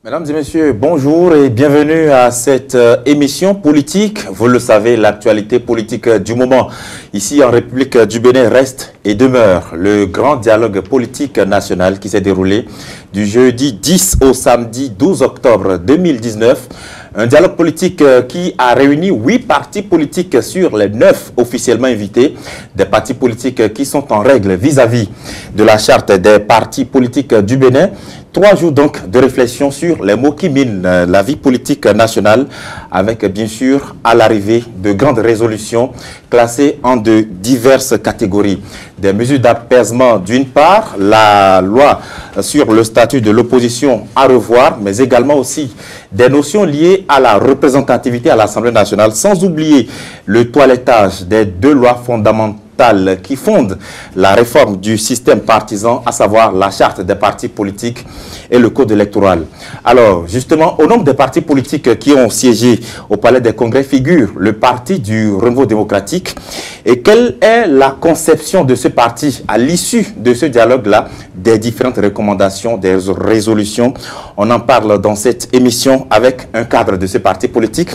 Mesdames et messieurs, bonjour et bienvenue à cette émission politique. Vous le savez, l'actualité politique du moment ici en République du Bénin reste et demeure le grand dialogue politique national qui s'est déroulé du jeudi 10 au samedi 12 octobre 2019. Un dialogue politique qui a réuni 8 partis politiques sur les 9 officiellement invités. Des partis politiques qui sont en règle vis-à-vis de la charte des partis politiques du Bénin. 3 jours donc de réflexion sur les mots qui minent la vie politique nationale avec bien sûr à l'arrivée de grandes résolutions classées en de diverses catégories. Des mesures d'apaisement d'une part, la loi sur le statut de l'opposition à revoir, mais également aussi des notions liées à la représentativité à l'Assemblée nationale, sans oublier le toilettage des 2 lois fondamentales qui fondent la réforme du système partisan, à savoir la charte des partis politiques et le code électoral. Alors, justement, au nombre des partis politiques qui ont siégé au Palais des Congrès figure le Parti du Renouveau démocratique. Et quelle est la conception de ce parti à l'issue de ce dialogue-là, des différentes recommandations, des résolutions? On en parle dans cette émission avec un cadre de ce parti politique,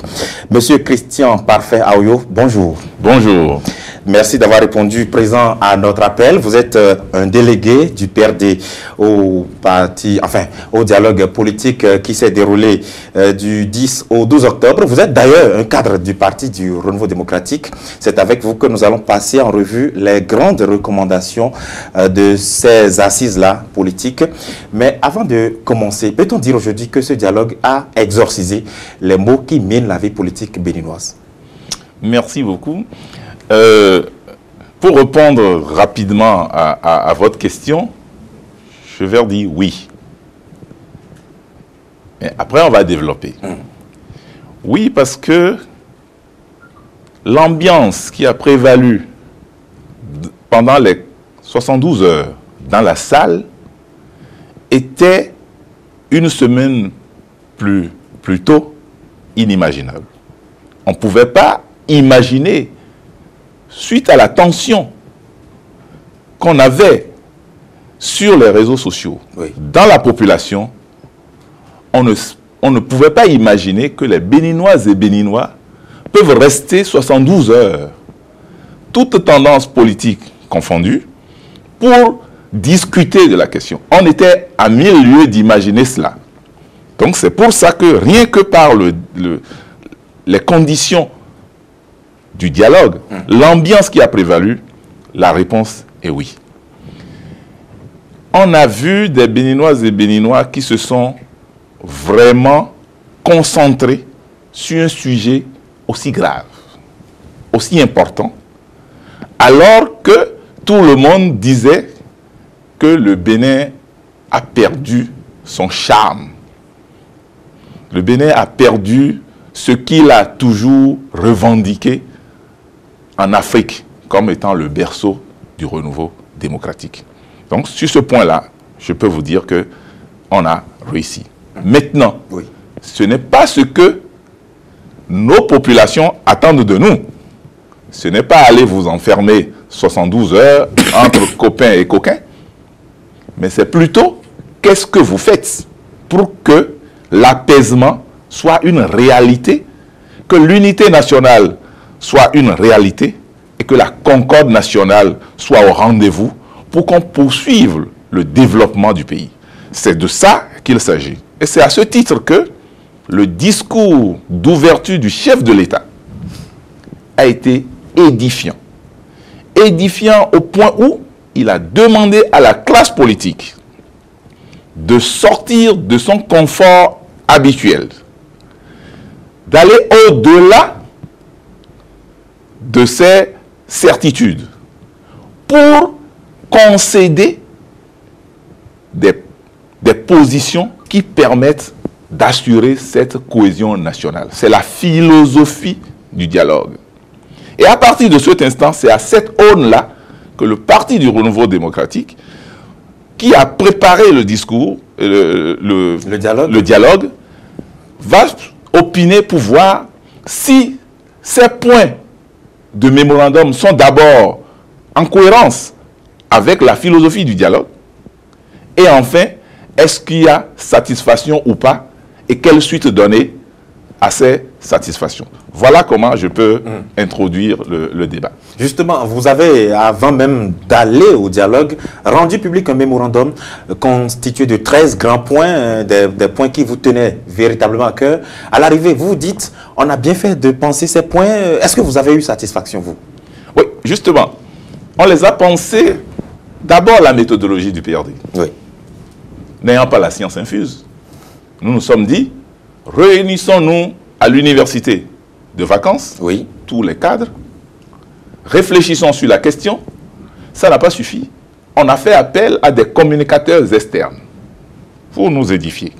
Monsieur Christian Parfait Aoyo. Bonjour. Bonjour. Merci d'avoir répondu présent à notre appel. Vous êtes un délégué du PRD au parti, enfin, au dialogue politique qui s'est déroulé du 10 au 12 octobre. Vous êtes d'ailleurs un cadre du Parti du Renouveau démocratique. C'est avec vous que nous allons passer en revue les grandes recommandations de ces assises-là politiques. Mais avant de commencer, peut-on dire aujourd'hui que ce dialogue a exorcisé les maux qui minent la vie politique béninoise? Merci beaucoup. Pour répondre rapidement à votre question, je vais dire oui. Et après, on va développer. Oui, parce que l'ambiance qui a prévalu pendant les 72 heures dans la salle était une semaine plus tôt inimaginable. On ne pouvait pas imaginer, suite à la tension qu'on avait sur les réseaux sociaux, dans la population, on ne pouvait pas imaginer que les Béninoises et Béninois peuvent rester 72 heures, toutes tendances politiques confondues, pour discuter de la question. On était à 1000 lieues d'imaginer cela. Donc c'est pour ça que rien que par les conditions du dialogue, l'ambiance qui a prévalu, la réponse est oui. On a vu des Béninoises et Béninois qui se sont vraiment concentrés sur un sujet aussi grave, aussi important, alors que tout le monde disait que le Bénin a perdu son charme. Le Bénin a perdu ce qu'il a toujours revendiqué en Afrique, comme étant le berceau du renouveau démocratique. Donc, sur ce point-là, je peux vous dire qu'on a réussi. Maintenant, ce n'est pas ce que nos populations attendent de nous. Ce n'est pas aller vous enfermer 72 heures entre copains et coquins, mais c'est plutôt qu'est-ce que vous faites pour que l'apaisement soit une réalité, que l'unité nationale soit une réalité et que la concorde nationale soit au rendez-vous pour qu'on poursuive le développement du pays. C'est de ça qu'il s'agit. Et c'est à ce titre que le discours d'ouverture du chef de l'État a été édifiant. Édifiant au point où il a demandé à la classe politique de sortir de son confort habituel, d'aller au-delà de ses certitudes pour concéder des positions qui permettent d'assurer cette cohésion nationale. C'est la philosophie du dialogue. Et à partir de cet instant, c'est à cette aune-là que le Parti du Renouveau démocratique, qui a préparé le discours, le dialogue, va opiner pour voir si ces points de mémorandum sont d'abord en cohérence avec la philosophie du dialogue, et enfin, est-ce qu'il y a satisfaction ou pas et quelle suite donner à ces satisfactions. Voilà comment je peux introduire le débat. Justement, vous avez, avant même d'aller au dialogue, rendu public un mémorandum constitué de 13 grands points, des points qui vous tenaient véritablement à cœur. À l'arrivée, vous dites, on a bien fait de penser ces points. Est-ce que vous avez eu satisfaction, vous? Oui, justement. On les a pensés, d'abord la méthodologie du PRD. Oui. N'ayant pas la science infuse, nous nous sommes dit, réunissons-nous à l'université de vacances, oui, tous les cadres, réfléchissons sur la question. Ça n'a pas suffi. On a fait appel à des communicateurs externes pour nous édifier.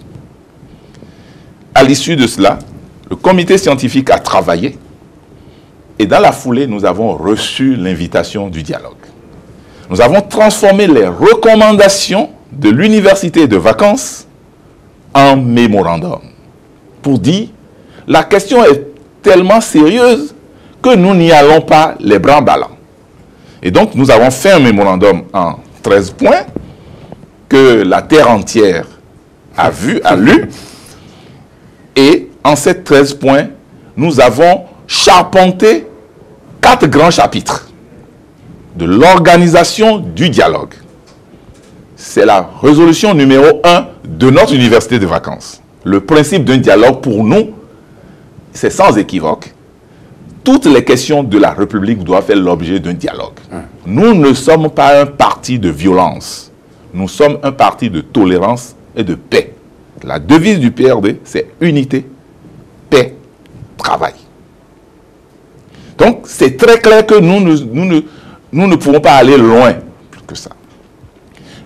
À l'issue de cela, le comité scientifique a travaillé et dans la foulée, nous avons reçu l'invitation du dialogue. Nous avons transformé les recommandations de l'université de vacances en mémorandum pour dire la question est tellement sérieuse que nous n'y allons pas les bras ballants. Et donc, nous avons fait un mémorandum en 13 points que la terre entière a vu, a lu. Et en ces 13 points, nous avons charpenté 4 grands chapitres de l'organisation du dialogue. C'est la résolution numéro 1 de notre université de vacances. Le principe d'un dialogue, pour nous, c'est sans équivoque. Toutes les questions de la République doivent faire l'objet d'un dialogue. Nous ne sommes pas un parti de violence. Nous sommes un parti de tolérance et de paix. La devise du PRD, c'est unité, paix, travail. Donc, c'est très clair que nous ne pouvons pas aller loin plus que ça.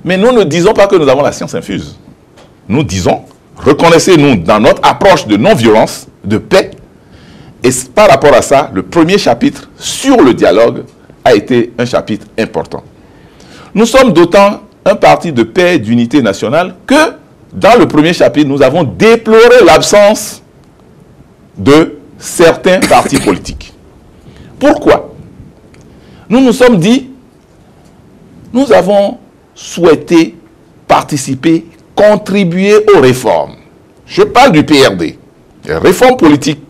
Mais nous ne disons pas que nous avons la science infuse. Nous disons, reconnaissez-nous dans notre approche de non-violence, de paix. Et par rapport à ça, le premier chapitre sur le dialogue a été un chapitre important. Nous sommes d'autant un parti de paix et d'unité nationale que dans le premier chapitre, nous avons déploré l'absence de certains partis politiques. Pourquoi? Nous nous sommes dit, nous avons souhaité participer, contribuer aux réformes. Je parle du PRD. Les réformes politiques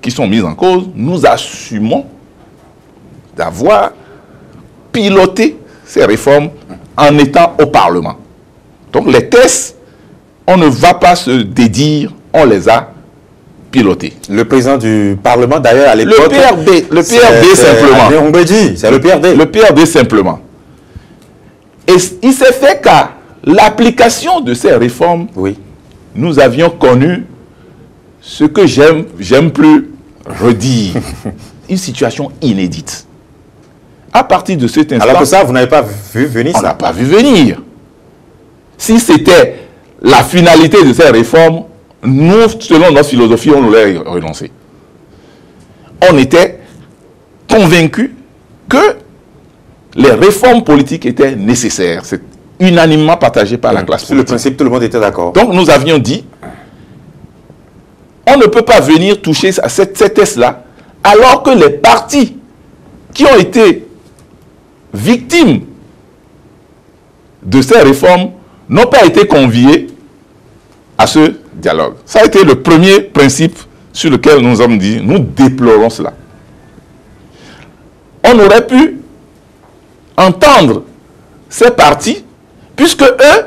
qui sont mises en cause, nous assumons d'avoir piloté ces réformes en étant au Parlement. Donc les tests, on ne va pas se dédire, on les a pilotés. Le président du Parlement, d'ailleurs, à l'époque... Le PRD simplement. C'est le PRD. Le PRD simplement. Et il s'est fait qu'à l'application de ces réformes, oui, nous avions connu ce que j'aime plus redire, une situation inédite. À partir de cet instant... Alors que ça, vous n'avez pas vu venir ça. On n'a pas vu venir. Si c'était la finalité de ces réformes, nous, selon notre philosophie, on l'aurait renoncé. On était convaincus que les réformes politiques étaient nécessaires. C'est unanimement partagé par la classe politique. Sur le principe, tout le monde était d'accord. Donc nous avions dit, on ne peut pas venir toucher à ces tests-là, alors que les partis qui ont été victimes de ces réformes n'ont pas été conviés à ce dialogue. Ça a été le premier principe sur lequel nous avons dit, nous déplorons cela. On aurait pu entendre ces partis, puisque eux,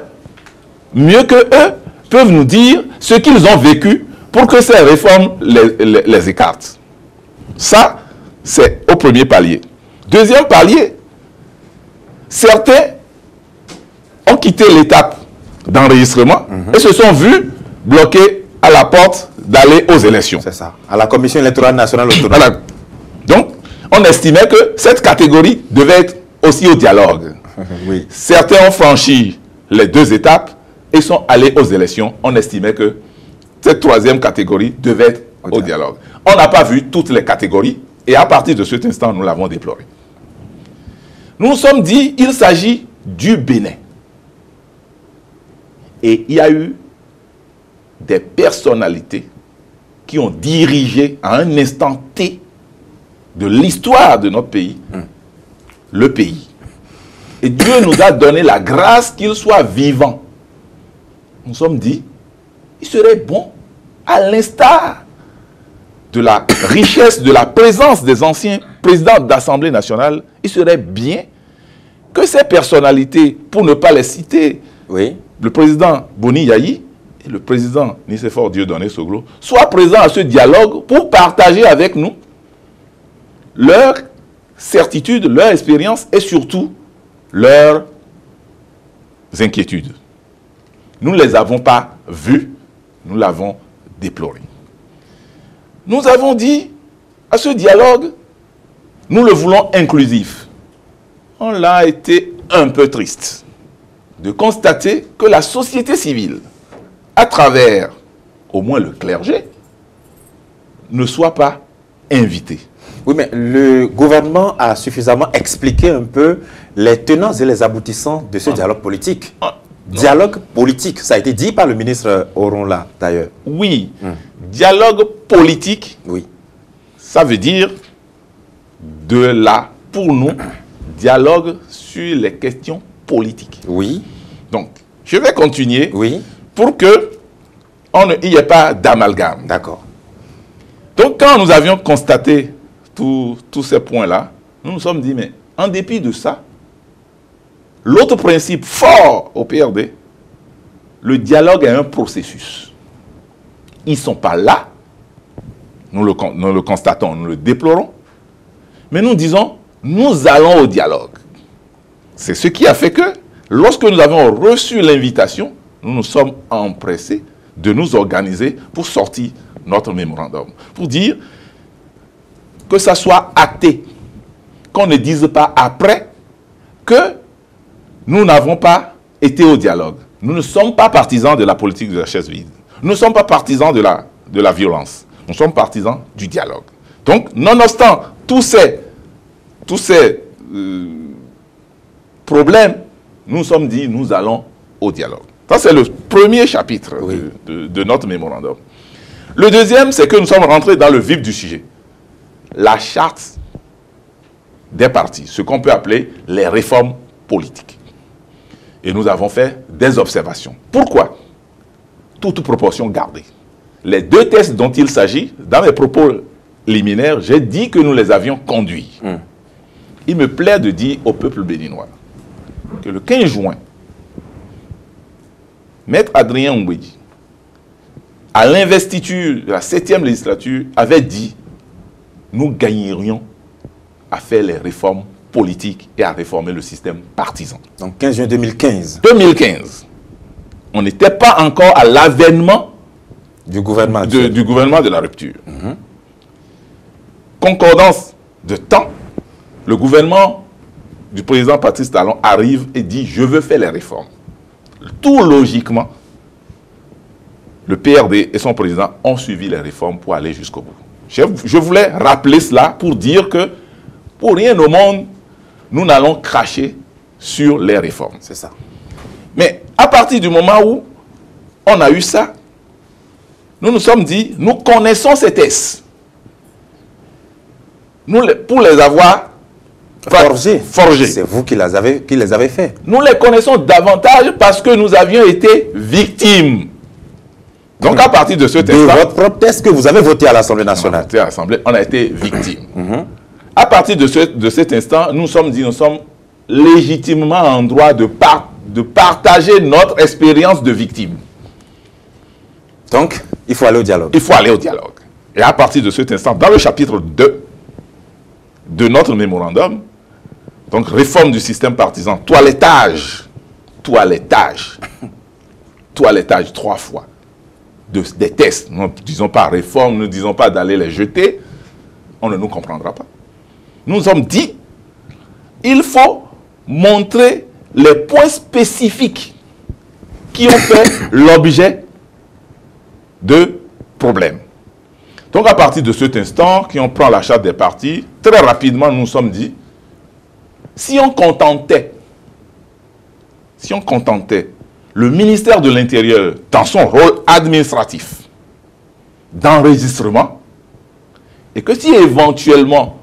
mieux que eux, peuvent nous dire ce qu'ils ont vécu pour que ces réformes les écartent. Ça, c'est au premier palier. Deuxième palier, certains ont quitté l'étape d'enregistrement et se sont vus bloqués à la porte d'aller aux élections. C'est ça, à la Commission électorale nationale autonome. Voilà. Donc, on estimait que cette catégorie devait être aussi au dialogue. Oui. Certains ont franchi les 2 étapes et sont allés aux élections. On estimait que cette 3e catégorie devait être au dialogue. On n'a pas vu toutes les catégories et à partir de cet instant, nous l'avons déploré. Nous nous sommes dit, il s'agit du Bénin. Et il y a eu des personnalités qui ont dirigé à un instant T de l'histoire de notre pays, le pays. Et Dieu nous a donné la grâce qu'il soit vivant. Nous nous sommes dit, il serait bon à l'instar de la richesse, de la présence des anciens présidents d'Assemblée nationale, il serait bien que ces personnalités, pour ne pas les citer, Oui. le président Boni Yayi et le président Nicéphore Dieudonné Soglo, soient présents à ce dialogue pour partager avec nous leurs certitudes, leur expérience et surtout leurs inquiétudes. Nous ne les avons pas vus, nous l'avons déploré. Nous avons dit à ce dialogue, nous le voulons inclusif. On a été un peu triste de constater que la société civile, à travers au moins le clergé, ne soit pas invitée. Oui, mais le gouvernement a suffisamment expliqué un peu les tenants et les aboutissants de ce dialogue politique. Dialogue politique, ça a été dit par le ministre Oronla, d'ailleurs. Oui, dialogue politique, Oui. ça veut dire pour nous, dialogue sur les questions politiques. Oui. Donc, je vais continuer Oui. pour que il n'y ait pas d'amalgame. D'accord. Donc, quand nous avions constaté tous ces points-là, nous nous sommes dit, mais en dépit de ça, l'autre principe fort au PRD, le dialogue est un processus. Ils ne sont pas là, nous le constatons, nous le déplorons, mais nous disons, nous allons au dialogue. C'est ce qui a fait que, lorsque nous avons reçu l'invitation, nous nous sommes empressés de nous organiser pour sortir notre mémorandum. Pour dire que ça soit acté, qu'on ne dise pas après que nous n'avons pas été au dialogue. Nous ne sommes pas partisans de la politique de la chaise vide. Nous ne sommes pas partisans de la violence. Nous sommes partisans du dialogue. Donc, nonobstant tous ces problèmes, nous nous sommes dit, nous allons au dialogue. Ça, c'est le premier chapitre de notre mémorandum. Le deuxième, c'est que nous sommes rentrés dans le vif du sujet. La charte des partis, ce qu'on peut appeler les réformes politiques. Et nous avons fait des observations. Pourquoi? Toute proportion gardée. Les deux textes dont il s'agit, dans mes propos liminaires, j'ai dit que nous les avions conduits. Il me plaît de dire au peuple béninois que le 15 juin, Maître Adrien Mbouedi, à l'investiture de la 7e législature, avait dit nous gagnerions à faire les réformes politiques et à réformer le système partisan. Donc 15 juin 2015. 2015. On n'était pas encore à l'avènement du gouvernement de la rupture. Concordance de temps, le gouvernement du président Patrice Talon arrive et dit « Je veux faire les réformes ». Tout logiquement, le PRD et son président ont suivi les réformes pour aller jusqu'au bout. Je voulais rappeler cela pour dire que, pour rien au monde, nous n'allons cracher sur les réformes. C'est ça. Mais à partir du moment où on a eu ça, nous nous sommes dit, nous connaissons ces tests. Pour les avoir forgés. C'est vous qui les avez faits. Nous les connaissons davantage parce que nous avions été victimes. Donc à partir de ce test, de votre propre test que vous avez voté à l'Assemblée nationale. On a été victimes. À partir de cet instant, nous sommes légitimement en droit de partager notre expérience de victime. Donc, il faut aller au dialogue. Il faut aller au dialogue. Et à partir de cet instant, dans le chapitre 2 de notre mémorandum, donc réforme du système partisan, toilettage 3 fois, des tests, nous ne disons pas réforme, nous ne disons pas d'aller les jeter, on ne nous comprendra pas. Nous nous sommes dit, il faut montrer les points spécifiques qui ont fait l'objet de problèmes. Donc à partir de cet instant, quand on prend la charte des partis, très rapidement nous nous sommes dit, si on contentait le ministère de l'Intérieur dans son rôle administratif d'enregistrement, et que si éventuellement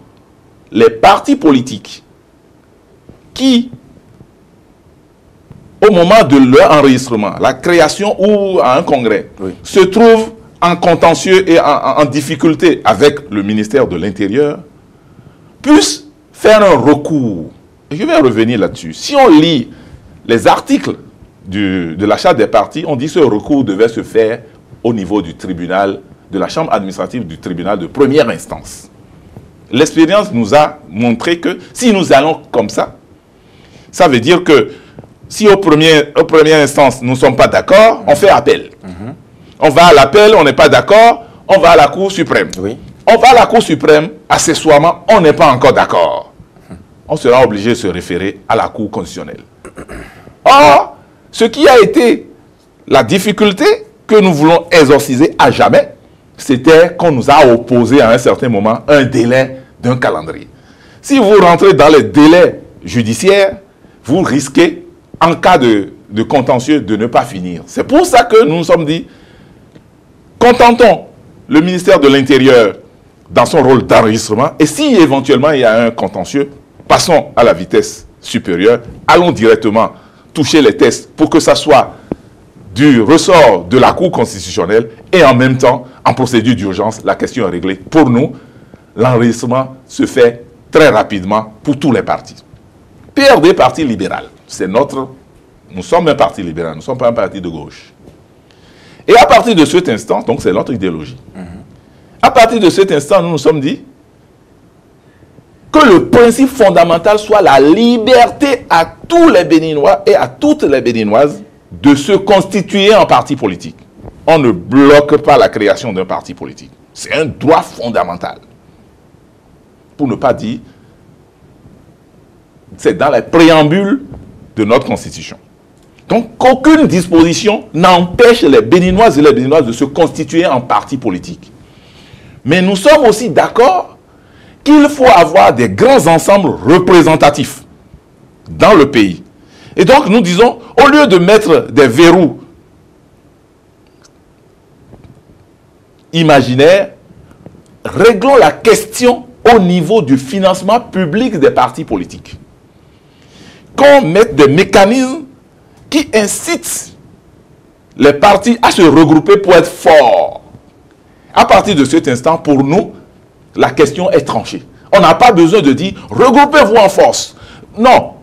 les partis politiques qui, au moment de leur enregistrement, la création ou à un congrès, se trouvent en contentieux et en difficulté avec le ministère de l'Intérieur puissent faire un recours. Et je vais revenir là-dessus. Si on lit les articles de la charte des partis, on dit que ce recours devait se faire au niveau du tribunal, de la chambre administrative du tribunal de première instance. L'expérience nous a montré que si nous allons comme ça veut dire que si aux premières instances nous ne sommes pas d'accord, on fait appel. On va à l'appel, on n'est pas d'accord, on va à la Cour suprême. Oui. On va à la Cour suprême, accessoirement, on n'est pas encore d'accord. On sera obligé de se référer à la Cour constitutionnelle. Or, ce qui a été la difficulté que nous voulons exorciser à jamais, c'était qu'on nous a opposé à un certain moment un délai d'un calendrier. Si vous rentrez dans les délais judiciaires, vous risquez, en cas de contentieux, de ne pas finir. C'est pour ça que nous nous sommes dit, contentons le ministère de l'Intérieur dans son rôle d'enregistrement, et si éventuellement il y a un contentieux, passons à la vitesse supérieure, allons directement toucher les tests pour que ça soit du ressort de la Cour constitutionnelle et en même temps, en procédure d'urgence, la question est réglée. Pour nous, l'enregistrement se fait très rapidement pour tous les partis. PRD, Parti libéral, c'est notre... Nous sommes un parti libéral, nous ne sommes pas un parti de gauche. Et à partir de cet instant, donc c'est notre idéologie, à partir de cet instant, nous nous sommes dit que le principe fondamental soit la liberté à tous les Béninois et à toutes les Béninoises de se constituer en parti politique. On ne bloque pas la création d'un parti politique. C'est un droit fondamental. Pour ne pas dire, c'est dans les préambules de notre Constitution. Donc, aucune disposition n'empêche les Béninoises et les Béninoises de se constituer en parti politique. Mais nous sommes aussi d'accord qu'il faut avoir des grands ensembles représentatifs dans le pays. Et donc, nous disons, au lieu de mettre des verrous imaginaires, réglons la question au niveau du financement public des partis politiques. Qu'on mette des mécanismes qui incitent les partis à se regrouper pour être forts. À partir de cet instant, pour nous, la question est tranchée. On n'a pas besoin de dire « regroupez-vous en force ». Non.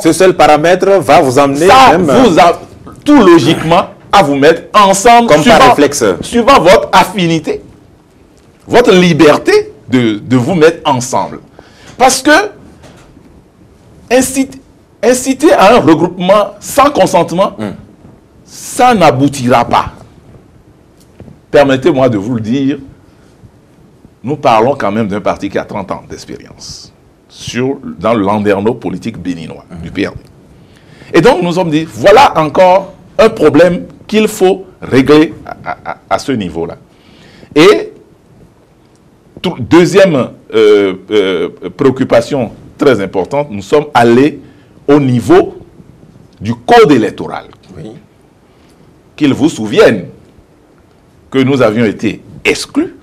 Ce seul paramètre va vous amener ça même... vous a tout logiquement à vous mettre ensemble comme par réflexe. Suivant votre affinité, votre liberté de vous mettre ensemble. Parce que inciter à un regroupement sans consentement, ça n'aboutira pas. Permettez-moi de vous le dire, nous parlons quand même d'un parti qui a 30 ans d'expérience dans le landerneau politique béninois du PRD. Et donc nous sommes dit, voilà encore un problème qu'il faut régler à ce niveau-là. Et deuxième préoccupation très importante, nous sommes allés au niveau du code électoral. Oui. Qu'ils vous souviennent que nous avions été exclus.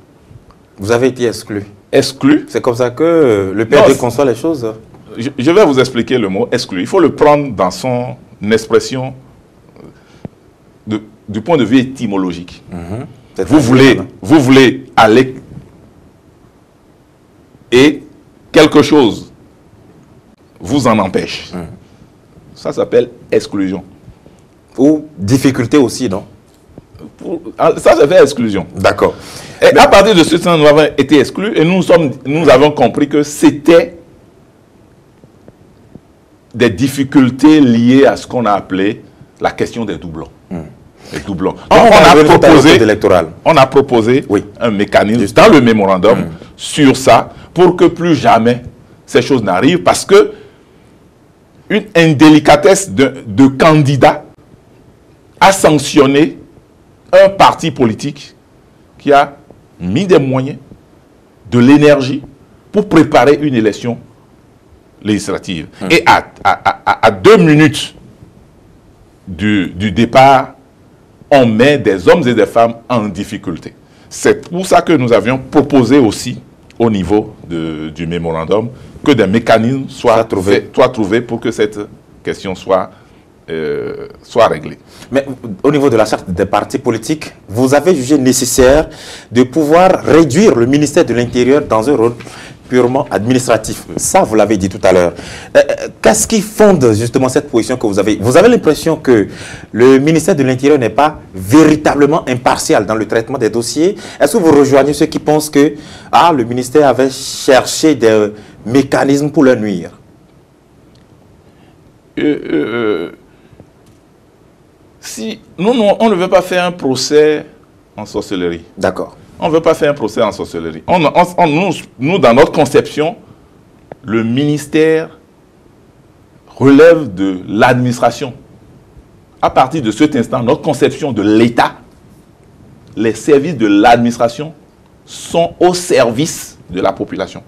Vous avez été exclu. Exclus. C'est comme ça que le PRD conçoit les choses. Je vais vous expliquer le mot exclu. Il faut le prendre dans son expression du point de vue étymologique. Vous voulez aller et quelque chose vous en empêche. Ça s'appelle exclusion. Ou difficulté aussi, non? Ça s'appelle exclusion. D'accord. Et à partir de ce temps, nous avons été exclus et nous avons compris que c'était des difficultés liées à ce qu'on a appelé la question des doublons. Les doublons. On a proposé un mécanisme dans le mémorandum sur ça pour que plus jamais ces choses n'arrivent parce que une indélicatesse de candidat a sanctionné un parti politique qui a mis des moyens, de l'énergie pour préparer une élection législative. Et à 2 minutes du départ, on met des hommes et des femmes en difficulté. C'est pour ça que nous avions proposé aussi au niveau du mémorandum que des mécanismes soient trouvés pour que cette question soit soit réglé. Mais au niveau de la charte des partis politiques, vous avez jugé nécessaire de pouvoir réduire le ministère de l'Intérieur dans un rôle purement administratif. Ça, vous l'avez dit tout à l'heure. Qu'est-ce qui fonde justement cette position que vous avez? Vous avez l'impression que le ministère de l'Intérieur n'est pas véritablement impartial dans le traitement des dossiers? Est-ce que vous rejoignez ceux qui pensent que le ministère avait cherché des mécanismes pour leur nuire? Si on ne veut pas faire un procès en sorcellerie. D'accord. On ne veut pas faire un procès en sorcellerie. Nous, dans notre conception, le ministère relève de l'administration. À partir de cet instant, notre conception de l'État, les services de l'administration sont au service de la population.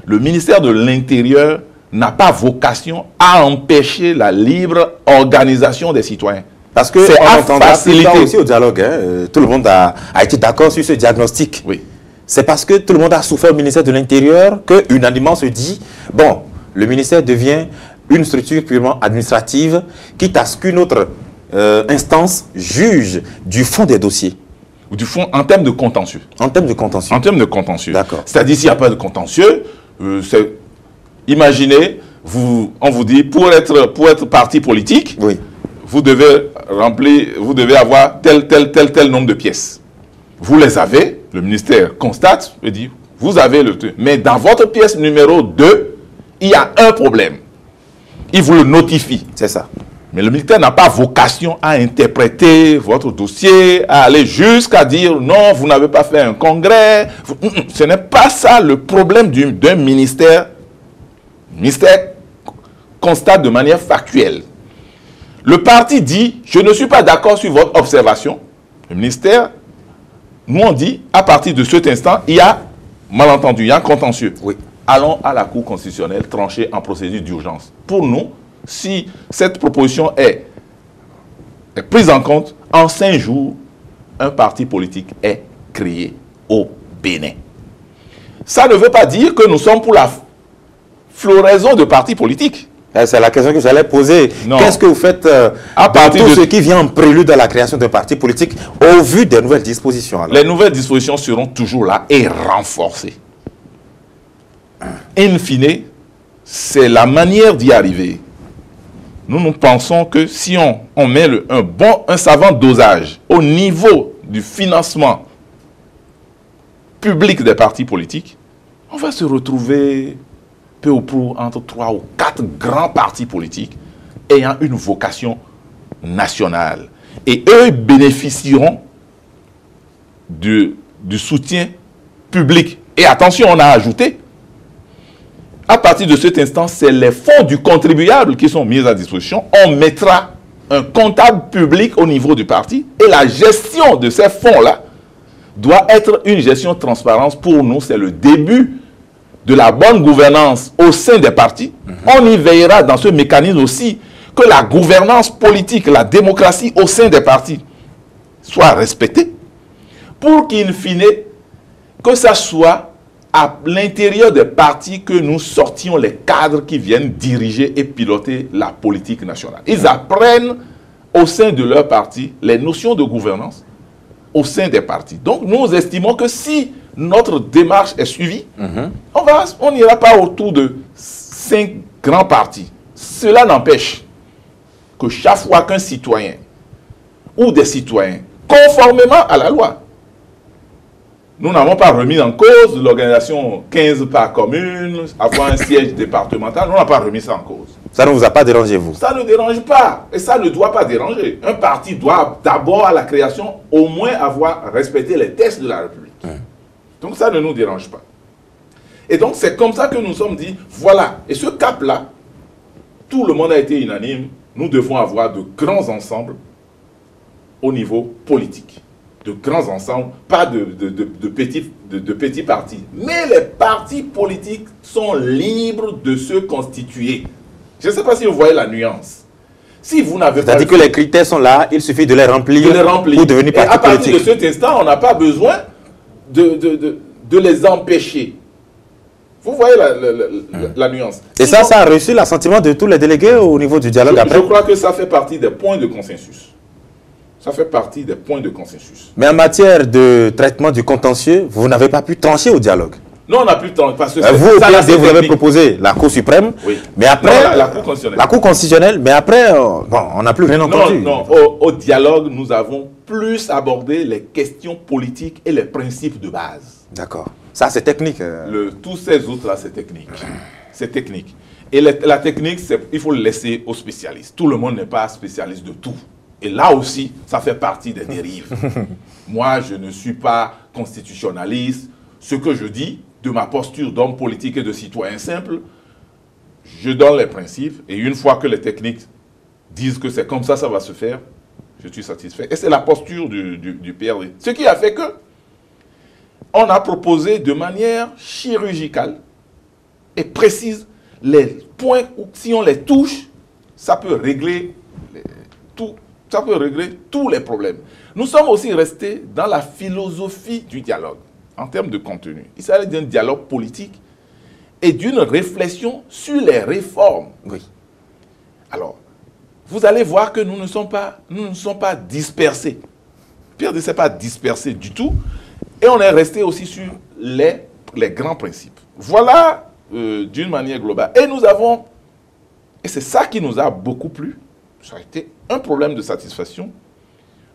Le ministère de l'Intérieur n'a pas vocation à empêcher la libre organisation des citoyens. Parce que c'est à faciliter aussi au dialogue. Tout le monde a été d'accord sur ce diagnostic. Oui. C'est parce que tout le monde a souffert au ministère de l'Intérieur que unanimement se dit, bon, le ministère devient une structure purement administrative, quitte à ce qu'une autre instance juge du fond des dossiers. Du fond, en termes de contentieux. En termes de contentieux. En termes de contentieux. D'accord. C'est-à-dire, s'il n'y a pas de contentieux, imaginez, on vous dit, pour être parti politique, oui, vous devez avoir tel nombre de pièces. Vous les avez, le ministère constate et dit, vous avez le truc. Mais dans votre pièce numéro 2, il y a un problème. Il vous le notifie. C'est ça. Mais le ministère n'a pas vocation à interpréter votre dossier, à aller jusqu'à dire, non, vous n'avez pas fait un congrès. Ce n'est pas ça le problème d'un ministère. Le ministère constate de manière factuelle. Le parti dit, je ne suis pas d'accord sur votre observation. Le ministère, nous on dit, à partir de cet instant, il y a malentendu, il y a un contentieux. Oui. Allons à la Cour constitutionnelle trancher en procédure d'urgence. Pour nous, si cette proposition est prise en compte, en 5 jours, un parti politique est créé au Bénin. Ça ne veut pas dire que nous sommes pour la floraison de partis politiques. C'est la question que j'allais poser. Qu'est-ce que vous faites à partir de ce qui vient en prélude à la création d'un parti politique au vu des nouvelles dispositions? Alors? Les nouvelles dispositions seront toujours là et renforcées. In fine, c'est la manière d'y arriver. Nous pensons que si on met un savant dosage au niveau du financement public des partis politiques, on va se retrouver peu ou prou entre 3 ou 4 grands partis politiques ayant une vocation nationale. Et eux bénéficieront du soutien public. Et attention, on a ajouté, à partir de cet instant, c'est les fonds du contribuable qui sont mis à disposition. On mettra un comptable public au niveau du parti et la gestion de ces fonds-là doit être une gestion transparente. Pour nous, c'est le début de la bonne gouvernance au sein des partis. On y veillera dans ce mécanisme aussi que la gouvernance politique, la démocratie au sein des partis soit respectée pour qu'in fine, que ça soit à l'intérieur des partis que nous sortions les cadres qui viennent diriger et piloter la politique nationale. Ils apprennent au sein de leur parti les notions de gouvernance au sein des partis. Donc nous estimons que si notre démarche est suivie, on n'ira pas autour de 5 grands partis. Cela n'empêche que chaque fois qu'un citoyen ou des citoyens, conformément à la loi, nous n'avons pas remis en cause l'organisation 15 par commune, avoir un siège départemental, nous n'avons pas remis ça en cause. Ça ne vous a pas dérangé, vous? Ça ne dérange pas. Et ça ne doit pas déranger. Un parti doit d'abord, à la création, au moins avoir respecté les textes de la République. Donc ça ne nous dérange pas. Et donc c'est comme ça que nous sommes dit, voilà. Et ce cap-là, tout le monde a été unanime. Nous devons avoir de grands ensembles au niveau politique. De grands ensembles, pas de petits partis. Mais les partis politiques sont libres de se constituer. Je ne sais pas si vous voyez la nuance. Si vous n'avez pas... C'est-à-dire que les critères sont là, il suffit de les remplir, pour devenir parti politique. Et à partir de cet instant, on n'a pas besoin de les empêcher Vous voyez la nuance. Et sinon, ça a reçu l'assentiment de tous les délégués au niveau du dialogue après? Je crois que ça fait partie des points de consensus. Ça fait partie des points de consensus. Mais en matière de traitement du contentieux, vous n'avez pas pu trancher au dialogue? Non, on n'a plus de temps. Parce que vous, vous avez proposé la Cour suprême, oui. Mais après, non, la Cour constitutionnelle. La Cour constitutionnelle, mais après, bon, on n'a plus rien entendu. Non, au dialogue, nous avons plus abordé les questions politiques et les principes de base. D'accord. Ça, c'est technique. Tous ces autres-là, c'est technique. C'est technique. Et la technique, il faut le laisser aux spécialistes. Tout le monde n'est pas spécialiste de tout. Et là aussi, ça fait partie des dérives. Moi, je ne suis pas constitutionnaliste. Ce que je dis, de ma posture d'homme politique et de citoyen simple, je donne les principes. Et une fois que les techniques disent que c'est comme ça, ça va se faire, je suis satisfait. Et c'est la posture du PRD. Ce qui a fait que on a proposé de manière chirurgicale et précise les points où, si on les touche, ça peut régler tous les problèmes. Nous sommes aussi restés dans la philosophie du dialogue, en termes de contenu. Il s'agit d'un dialogue politique et d'une réflexion sur les réformes. Oui. Alors, vous allez voir que nous ne sommes pas dispersés. Pierre ne s'est pas dispersé du tout. Et on est resté aussi sur les grands principes. Voilà d'une manière globale. Et c'est ça qui nous a beaucoup plu. Ça a été un problème de satisfaction.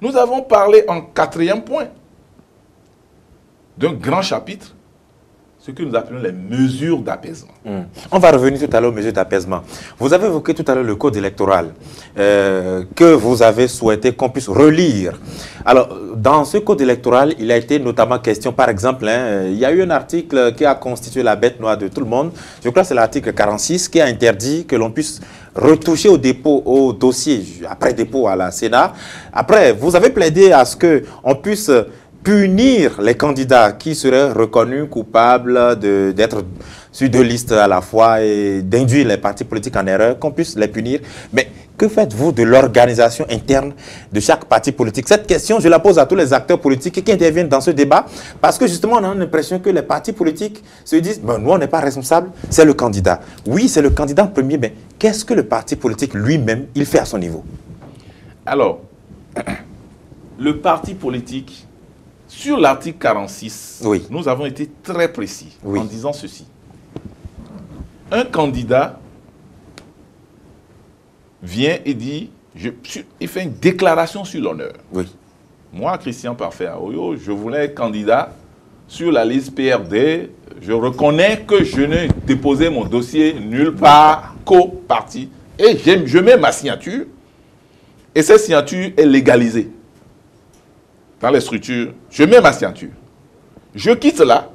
Nous avons parlé en 4e point d'un grand chapitre, ce que nous appelons les mesures d'apaisement. On va revenir tout à l'heure aux mesures d'apaisement. Vous avez évoqué tout à l'heure le code électoral que vous avez souhaité qu'on puisse relire. Alors, dans ce code électoral, il a été notamment question, par exemple, il y a eu un article qui a constitué la bête noire de tout le monde. Je crois que c'est l'article 46 qui a interdit que l'on puisse retoucher au dossier, après dépôt à la Sénat. Après, vous avez plaidé à ce qu'on puisse punir les candidats qui seraient reconnus coupables d'être sur 2 listes à la fois et d'induire les partis politiques en erreur, qu'on puisse les punir. Mais que faites-vous de l'organisation interne de chaque parti politique? Cette question, je la pose à tous les acteurs politiques qui interviennent dans ce débat, parce que justement, on a l'impression que les partis politiques se disent, ben, nous, on n'est pas responsables, c'est le candidat. Oui, c'est le candidat en premier, mais qu'est-ce que le parti politique lui-même, il fait à son niveau? Alors, le parti politique, sur l'article 46, oui, nous avons été très précis oui, en disant ceci. Un candidat vient et dit, il fait une déclaration sur l'honneur. Oui. Moi, Christian Parfait Aoyo, je voulais être candidat sur la liste PRD. Je reconnais que je n'ai déposé mon dossier nulle part qu'au parti. Et je mets ma signature. Et cette signature est légalisée dans les structures. Je mets ma signature. Je quitte là.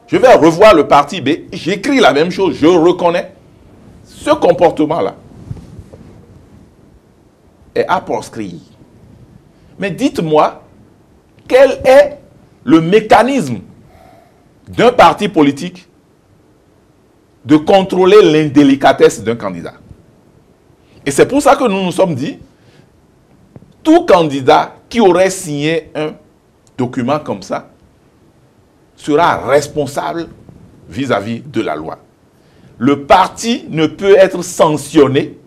Je vais revoir le parti B. J'écris la même chose. Je reconnais ce comportement-là est à proscrire. Mais dites-moi, quel est le mécanisme d'un parti politique de contrôler l'indélicatesse d'un candidat? Et c'est pour ça que nous nous sommes dit, tout candidat qui aurait signé un document comme ça sera responsable vis-à-vis de la loi. Le parti ne peut être sanctionné,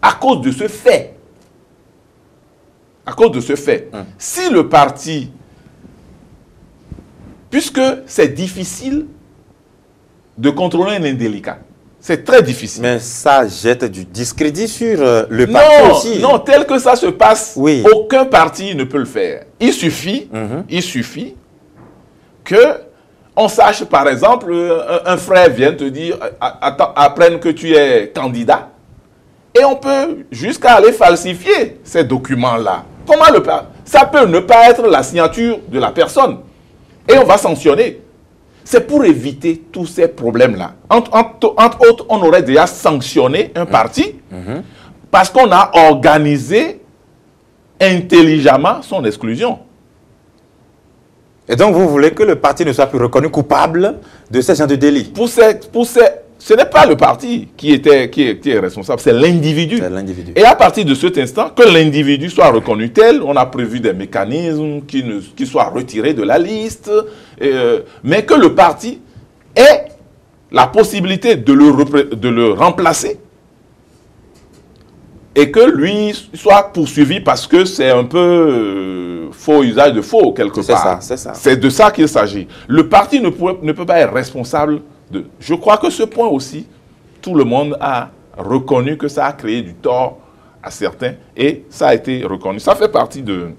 à cause de ce fait. À cause de ce fait. Si le parti, puisque c'est difficile de contrôler un indélicat, c'est très difficile. Mais ça jette du discrédit sur le parti aussi. Non, tel que ça se passe, oui, aucun parti ne peut le faire. Il suffit que on sache, par exemple, un frère vient te dire, apprenne que tu es candidat, et on peut jusqu'à aller falsifier ces documents-là. Comment le faire? Ça peut ne pas être la signature de la personne, et on va sanctionner. C'est pour éviter tous ces problèmes-là. Entre autres, on aurait déjà sanctionné un parti parce qu'on a organisé intelligemment son exclusion. Et donc, vous voulez que le parti ne soit plus reconnu coupable de ce genre de délit? Ce n'est pas le parti qui est responsable, c'est l'individu. Et à partir de cet instant, que l'individu soit reconnu tel, on a prévu des mécanismes qui soient retirés de la liste, mais que le parti ait la possibilité de le remplacer et que lui soit poursuivi parce que c'est un peu faux usage de faux quelque part. C'est ça. C'est de ça qu'il s'agit. Le parti ne peut pas être responsable de... Je crois que ce point aussi, tout le monde a reconnu que ça a créé du tort à certains et ça a été reconnu. Ça fait partie des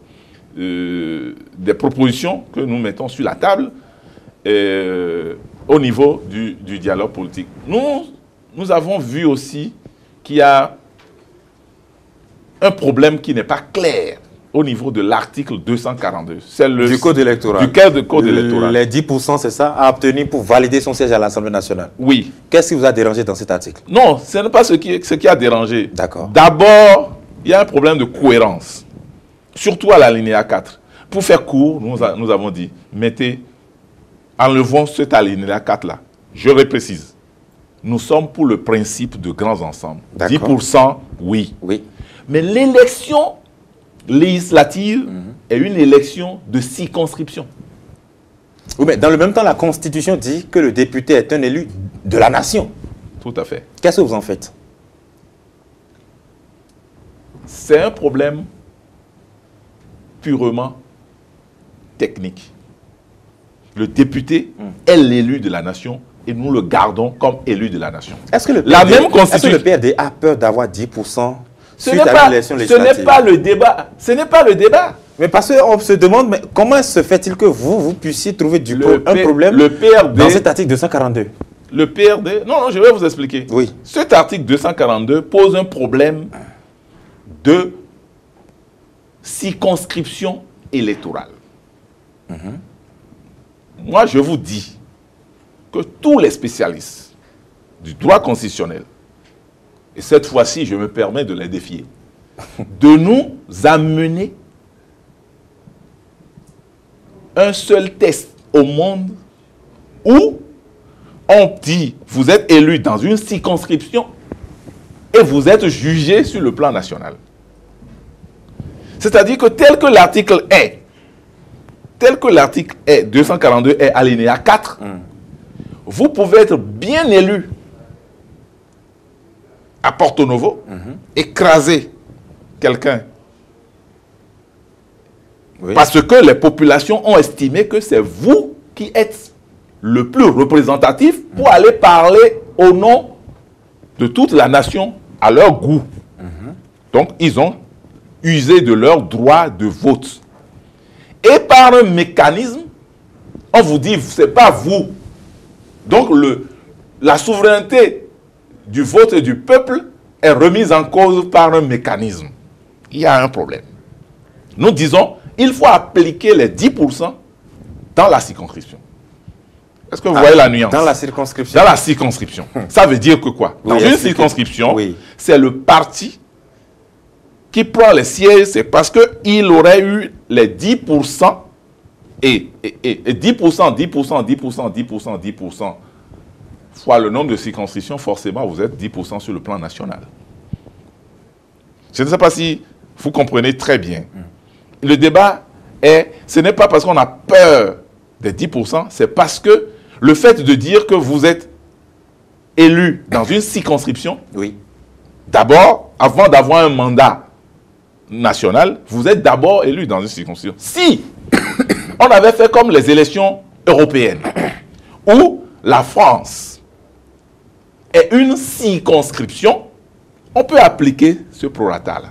propositions que nous mettons sur la table au niveau du dialogue politique. Nous avons vu aussi qu'il y a un problème qui n'est pas clair au niveau de l'article 242. C'est du code électoral. Du code électoral. Les 10%, c'est ça, à obtenir pour valider son siège à l'Assemblée nationale. Oui. Qu'est-ce qui vous a dérangé dans cet article? Non, ce n'est pas ce qui a dérangé. D'accord. D'abord, il y a un problème de cohérence. Surtout à l'alinéa 4. Pour faire court, nous avons dit, enlevons cet alinéa 4-là. Je reprécise. Nous sommes pour le principe de grands ensembles. 10%, oui. Oui. Mais l'élection législative est une élection de circonscription. Oui, mais dans le même temps, la Constitution dit que le député est un élu de la nation. Tout à fait. Qu'est-ce que vous en faites? C'est un problème purement technique. Le député est l'élu de la nation et nous le gardons comme élu de la nation. Est-ce que le PRD a peur d'avoir 10% Ce n'est pas le débat. Ce n'est pas le débat. Mais parce qu'on se demande, mais comment se fait-il que vous puissiez trouver un problème dans cet article 242? Le PRD... Non, je vais vous expliquer. Oui. Cet article 242 pose un problème de circonscription électorale. Moi, je vous dis que tous les spécialistes du droit constitutionnel, et cette fois-ci, je me permets de les défier, de nous amener un seul test au monde où on dit, vous êtes élu dans une circonscription et vous êtes jugé sur le plan national. C'est-à-dire que tel que l'article est, 242 est alinéa 4, vous pouvez être bien élu à Porto Novo, écraser quelqu'un. Oui. Parce que les populations ont estimé que c'est vous qui êtes le plus représentatif pour aller parler au nom de toute la nation à leur goût. Donc, ils ont usé de leur droit de vote. Et par un mécanisme, on vous dit, ce n'est pas vous. Donc, la souveraineté du vote du peuple est remise en cause par un mécanisme. Il y a un problème. Nous disons, il faut appliquer les 10% dans la circonscription. Est-ce que vous voyez la nuance? Dans la circonscription. Dans la circonscription. Ça veut dire que quoi? Dans une circonscription, c'est le parti qui prend les sièges, c'est parce qu'il aurait eu les 10% et 10% fois le nombre de circonscriptions, forcément, vous êtes 10% sur le plan national. Je ne sais pas si vous comprenez très bien. Le débat ce n'est pas parce qu'on a peur des 10%, c'est parce que le fait de dire que vous êtes élu dans une circonscription, d'abord, avant d'avoir un mandat national, vous êtes d'abord élu dans une circonscription. Si on avait fait comme les élections européennes, où la France est une circonscription, on peut appliquer ce prorata-là.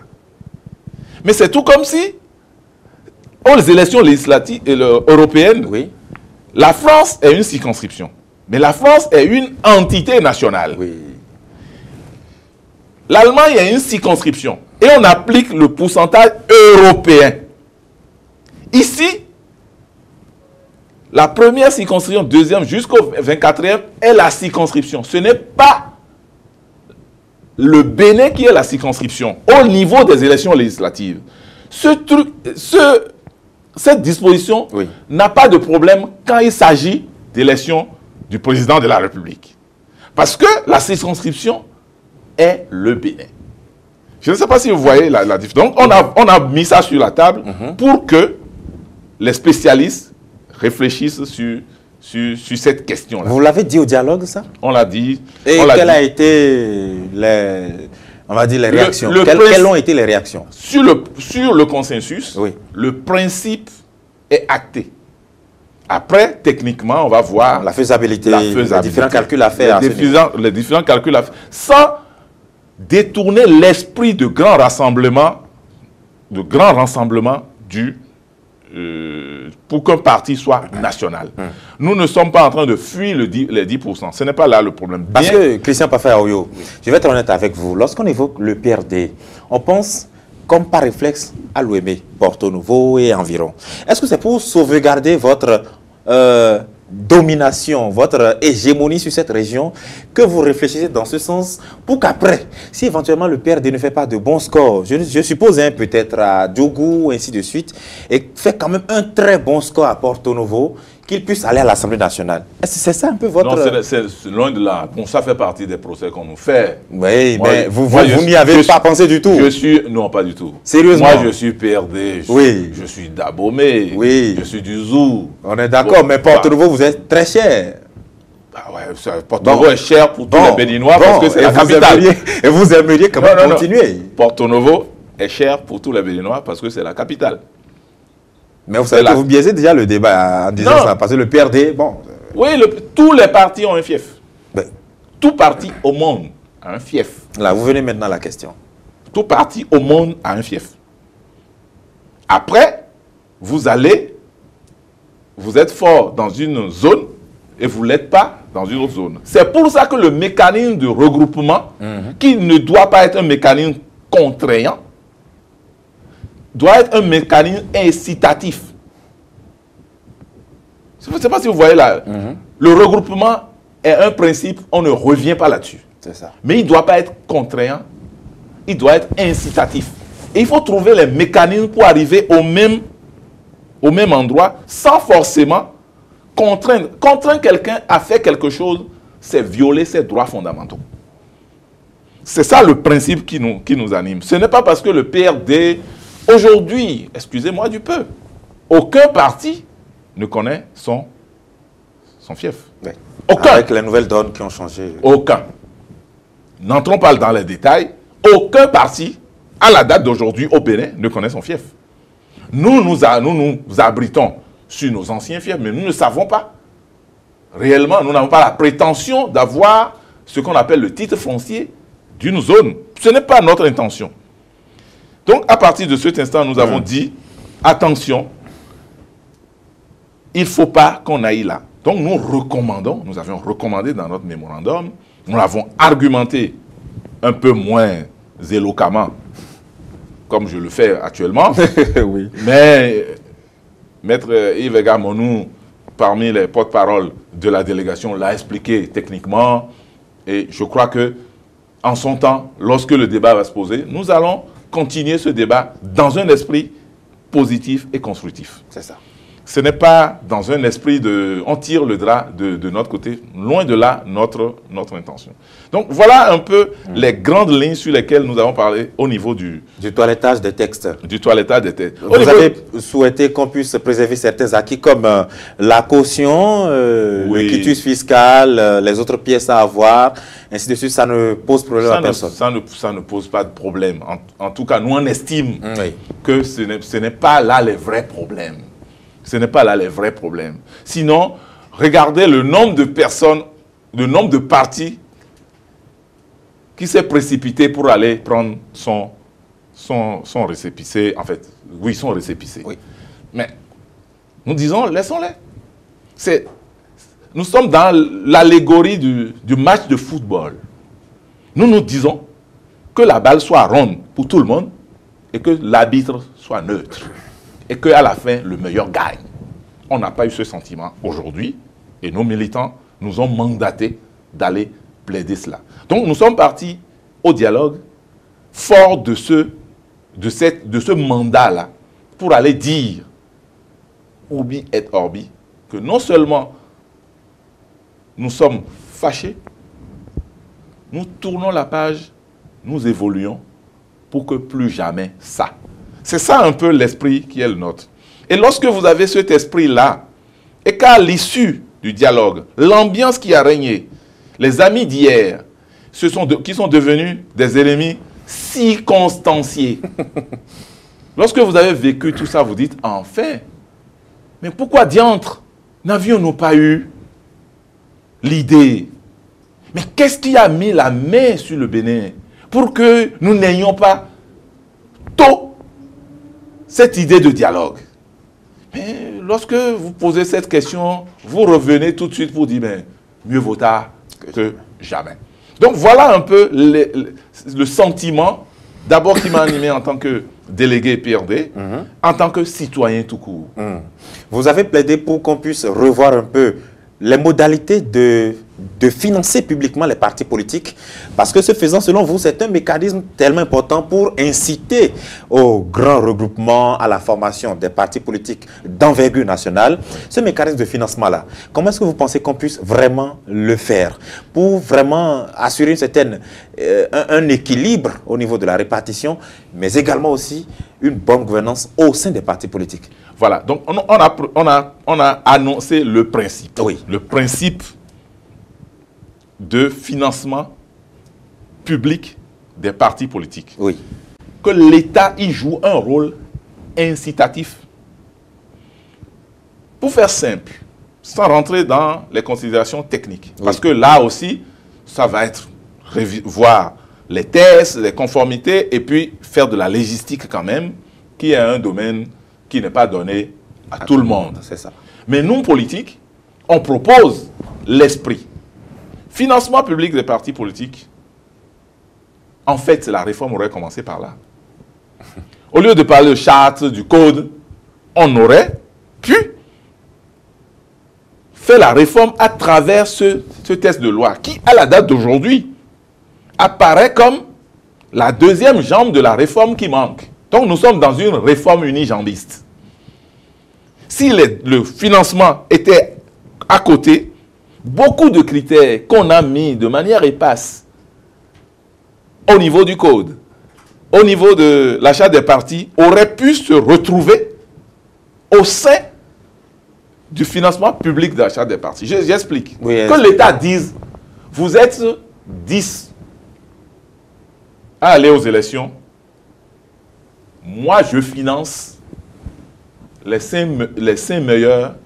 Mais c'est tout comme si, aux élections législatives européennes, la France est une circonscription. Mais la France est une entité nationale. L'Allemagne est une circonscription. Et on applique le pourcentage européen. Ici, la première circonscription, deuxième jusqu'au 24e est la circonscription. Ce n'est pas le Bénin qui est la circonscription au niveau des élections législatives. Cette disposition n'a pas de problème quand il s'agit d'élection du président de la République. Parce que la circonscription est le Bénin. Je ne sais pas si vous voyez la différence. Donc, on a mis ça sur la table pour que les spécialistes réfléchissent sur cette question-là. Vous l'avez dit au dialogue, ça? On l'a dit. Et quelles ont été les réactions? Quelles ont été les réactions? Sur le consensus, oui. Le principe est acté. Après, techniquement, on va voir la faisabilité, les différents calculs à faire. Les différents calculs à faire, sans détourner l'esprit de grand rassemblement, pour qu'un parti soit national. Nous ne sommes pas en train de fuir les 10%. Ce n'est pas là le problème. Parce que, Christian Pafé-Aoyo, je vais être honnête avec vous, lorsqu'on évoque le PRD, on pense comme par réflexe à l'OME, Porto Novo et environ. Est-ce que c'est pour sauvegarder votre domination, votre hégémonie sur cette région que vous réfléchissez dans ce sens pour qu'après, si éventuellement le PRD ne fait pas de bons scores, je suppose peut-être à Diougou, ainsi de suite, et fait quand même un très bon score à Porto Novo, qu'il puisse aller à l'Assemblée nationale. Est-ce que c'est ça un peu votre... Non, c'est loin de là. Bon, ça fait partie des procès qu'on nous fait. Oui, mais vous n'y avez pas pensé du tout. Non, pas du tout. Sérieusement? Moi, je suis PRD, je suis d'Abomey, je suis du Zou. On est d'accord, mais Porto Novo, vous êtes très cher. Ah ouais, Porto Novo est cher pour tous les Béninois parce que c'est la capitale. Et vous aimeriez quand même continuer. Porto Novo est cher pour tous les Béninois parce que c'est la capitale. Mais vous savez que vous biaisez déjà le débat en disant ça, parce que le PRD, bon... Oui, tous les partis ont un fief. Tout parti au monde a un fief. Là, vous venez maintenant à la question. Tout parti au monde a un fief. Après, vous êtes fort dans une zone et vous ne l'êtes pas dans une autre zone. C'est pour ça que le mécanisme de regroupement, qui ne doit pas être un mécanisme contraignant, doit être un mécanisme incitatif. Je ne sais pas si vous voyez là. Le regroupement est un principe, on ne revient pas là-dessus. C'est ça. Mais il ne doit pas être contraignant, il doit être incitatif. Et il faut trouver les mécanismes pour arriver au même endroit sans forcément contraindre. Contraindre quelqu'un à faire quelque chose, c'est violer ses droits fondamentaux. C'est ça le principe qui nous anime. Ce n'est pas parce que le PRD... Aujourd'hui, excusez-moi du peu, aucun parti ne connaît son fief. Oui. Aucun. Avec les nouvelles donnes qui ont changé. Aucun. N'entrons pas dans les détails. Aucun parti, à la date d'aujourd'hui, au Bénin, ne connaît son fief. Nous nous abritons sur nos anciens fiefs, mais nous ne savons pas. Réellement, nous n'avons pas la prétention d'avoir ce qu'on appelle le titre foncier d'une zone. Ce n'est pas notre intention. Donc, à partir de cet instant, nous avons dit, attention, il ne faut pas qu'on aille là. Donc, nous avions recommandé dans notre mémorandum, nous l'avons argumenté un peu moins éloquemment, comme je le fais actuellement. Oui. Mais, Maître Yves Egamonou, parmi les porte-paroles de la délégation, l'a expliqué techniquement. Et je crois que, en son temps, lorsque le débat va se poser, nous allons continuer ce débat dans un esprit positif et constructif. C'est ça. Ce n'est pas dans un esprit de... On tire le drap de notre côté. Loin de là, notre intention. Donc, voilà un peu les grandes lignes sur lesquelles nous avons parlé au niveau du toilettage des textes. Du toilettage des textes. Vous avez souhaité qu'on puisse préserver certains acquis comme la caution, le quitus fiscal, les autres pièces à avoir, ainsi de suite. Ça ne pose problème à personne. Ça ne pose pas de problème. En tout cas, nous, on estime que ce n'est pas là les vrais problèmes. Ce n'est pas là les vrais problèmes. Sinon, regardez le nombre de personnes, le nombre de partis qui s'est précipité pour aller prendre son récépissé. En fait, oui, son récépissé. Oui. Mais nous disons, laissons-les. Nous sommes dans l'allégorie du match de football. Nous disons que la balle soit ronde pour tout le monde et que l'arbitre soit neutre. Et qu'à la fin, le meilleur gagne. On n'a pas eu ce sentiment aujourd'hui. Et nos militants nous ont mandatés d'aller plaider cela. Donc nous sommes partis au dialogue fort de ce mandat-là pour aller dire, Urbi et Orbi, que non seulement nous sommes fâchés, nous tournons la page, nous évoluons pour que plus jamais ça. C'est ça un peu l'esprit qui est le nôtre. Et lorsque vous avez cet esprit-là, et qu'à l'issue du dialogue, l'ambiance qui a régné, les amis d'hier, qui sont devenus des ennemis circonstanciés. Lorsque vous avez vécu tout ça, vous dites, enfin, mais pourquoi diantre n'avions-nous pas eu l'idée? Mais qu'est-ce qui a mis la main sur le Bénin pour que nous n'ayons pas tôt cette idée de dialogue? Mais lorsque vous posez cette question, vous revenez tout de suite pour dire, mais mieux vaut tard que jamais. Donc voilà un peu le sentiment, d'abord qui m'a animé en tant que délégué PRD, en tant que citoyen tout court. Vous avez plaidé pour qu'on puisse revoir un peu les modalités de financer publiquement les partis politiques, parce que ce faisant, selon vous, c'est un mécanisme tellement important pour inciter au grand regroupement, à la formation des partis politiques d'envergure nationale. Ce mécanisme de financement-là, comment est-ce que vous pensez qu'on puisse vraiment le faire pour vraiment assurer une certaine, un équilibre au niveau de la répartition, mais également aussi une bonne gouvernance au sein des partis politiques? Voilà, donc on a annoncé le principe. Oui. Le principe de financement public des partis politiques. Oui. Que l'État y joue un rôle incitatif. Pour faire simple, sans rentrer dans les considérations techniques, oui, parce que là aussi, ça va être voir les tests, les conformités, et puis faire de la logistique quand même, qui est un domaine qui n'est pas donné à tout le monde. C'est ça. Mais nous, politiques, on propose l'esprit. Financement public des partis politiques, en fait, la réforme aurait commencé par là. Au lieu de parler de charte, du code, on aurait pu faire la réforme à travers ce texte de loi qui, à la date d'aujourd'hui, apparaît comme la deuxième jambe de la réforme qui manque. Donc nous sommes dans une réforme unijambiste. Si le financement était à côté, beaucoup de critères qu'on a mis de manière épaisse au niveau du code, au niveau de l'achat des partis, auraient pu se retrouver au sein du financement public d'achat des partis. J'explique. Oui, que l'État dise, vous êtes 10 à aller aux élections, moi je finance les 5 meilleurs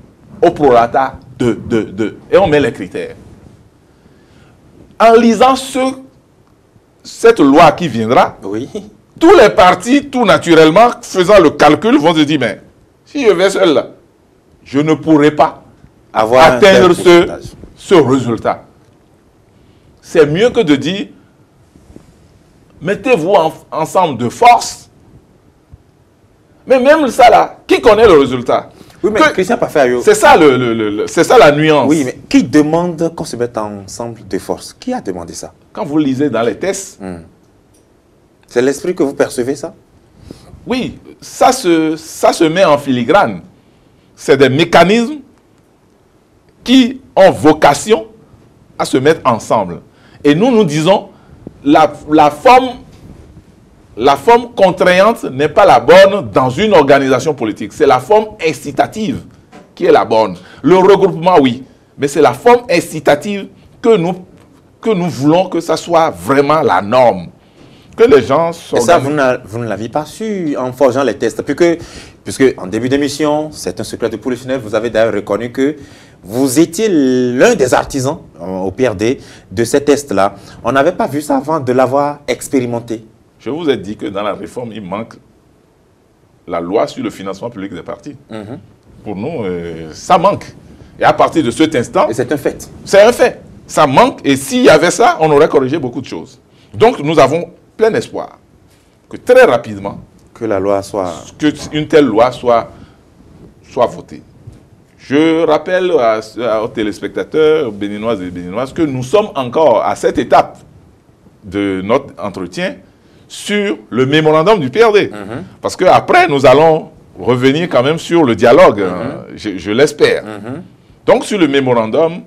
au prorata de. Et on met les critères. En lisant cette loi qui viendra, oui, tous les partis, tout naturellement, faisant le calcul, vont se dire, mais si je vais seul là, je ne pourrai pas atteindre ce résultat. C'est mieux que de dire, mettez-vous ensemble de force. Mais même ça là, qui connaît le résultat? Oui, mais Christian Pafé-Ayo, c'est ça, c'est ça la nuance. Oui, mais qui demande qu'on se mette ensemble de force? Qui a demandé ça? Quand vous lisez dans les tests. C'est l'esprit que vous percevez, ça? Oui, ça se met en filigrane. C'est des mécanismes qui ont vocation à se mettre ensemble. Et nous disons, la forme contraignante n'est pas la bonne dans une organisation politique. C'est la forme incitative qui est la bonne. Le regroupement, oui. Mais c'est la forme incitative que nous voulons que ça soit vraiment la norme. Que les gens s'organisent. Et ça, vous ne l'aviez pas su en forgeant les tests. Puisque en début d'émission, c'est un secret de polichinelle, vous avez d'ailleurs reconnu que vous étiez l'un des artisans au PRD de ces tests-là. On n'avait pas vu ça avant de l'avoir expérimenté. Je vous ai dit que dans la réforme, il manque la loi sur le financement public des partis. Pour nous, ça manque. Et à partir de cet instant... Et c'est un fait. C'est un fait. Ça manque. Et s'il y avait ça, on aurait corrigé beaucoup de choses. Donc, nous avons plein espoir que très rapidement... Que la loi soit... Qu'une telle loi soit votée. Je rappelle aux téléspectateurs, aux Béninoises et Béninoises, que nous sommes encore à cette étape de notre entretien sur le mémorandum du PRD. Parce qu'après, nous allons revenir quand même sur le dialogue, je l'espère. Donc, sur le mémorandum,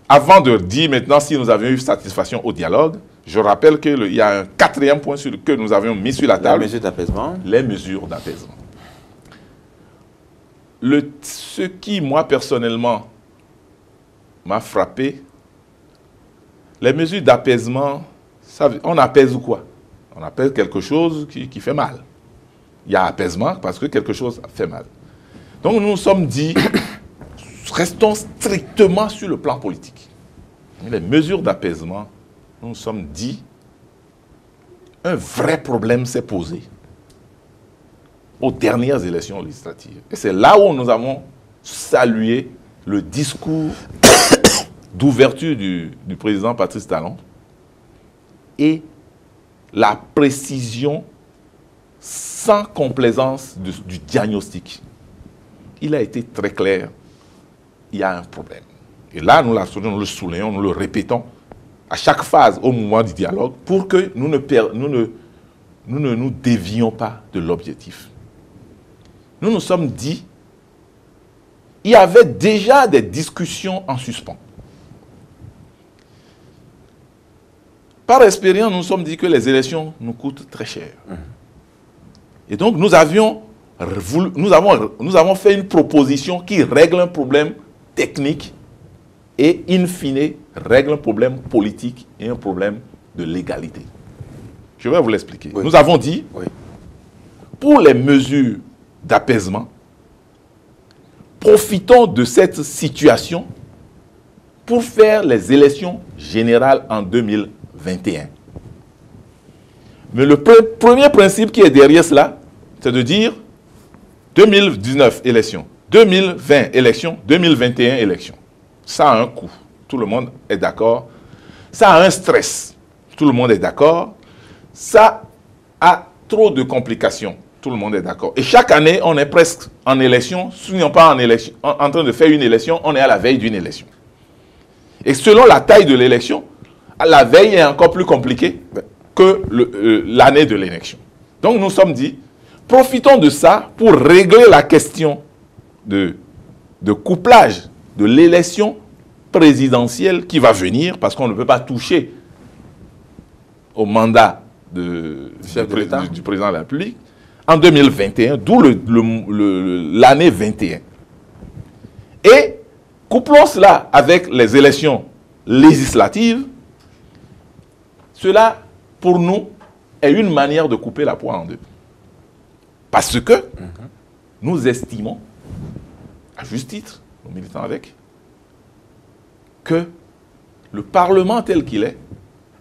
avant de dire maintenant si nous avions eu satisfaction au dialogue, je rappelle qu'il y a un 4e point que nous avions mis sur la table. Les mesures d'apaisement. Les mesures d'apaisement. Ce qui, moi, personnellement, m'a frappé. Les mesures d'apaisement, on apaise quoi? On apaise quelque chose qui fait mal. Il y a apaisement parce que quelque chose fait mal. Donc nous nous sommes dit, restons strictement sur le plan politique. Les mesures d'apaisement, nous nous sommes dit, un vrai problème s'est posé aux dernières élections législatives. Et c'est là où nous avons salué le discours d'ouverture du président Patrice Talon et la précision sans complaisance du diagnostic. Il a été très clair, il y a un problème. Et là, nous le soulignons, nous le répétons à chaque phase au moment du dialogue pour que nous ne nous dévions pas de l'objectif. Nous nous sommes dit, il y avait déjà des discussions en suspens. Par expérience, nous nous sommes dit que les élections nous coûtent très cher. Et donc, nous avons fait une proposition qui règle un problème technique et, in fine, règle un problème politique et un problème de légalité. Je vais vous l'expliquer. Oui. Nous avons dit, pour les mesures d'apaisement, profitons de cette situation pour faire les élections générales en 2021. Mais le premier principe qui est derrière cela, c'est de dire 2019 élections, 2020 élections, 2021 élections. Ça a un coût, tout le monde est d'accord. Ça a un stress, tout le monde est d'accord. Ça a trop de complications, tout le monde est d'accord. Et chaque année, on est presque en élection, si on n'est pas en train de faire une élection, on est à la veille d'une élection. Et selon la taille de l'élection, la veille est encore plus compliquée que l'année de l'élection. Donc nous nous sommes dit, profitons de ça pour régler la question de couplage de l'élection présidentielle qui va venir, parce qu'on ne peut pas toucher au mandat du président de la République, en 2021, d'où l'année 21. Et couplons cela avec les élections législatives. Cela, pour nous, est une manière de couper la poire en deux. Parce que nous estimons, à juste titre, nos militants avec, que le Parlement tel qu'il est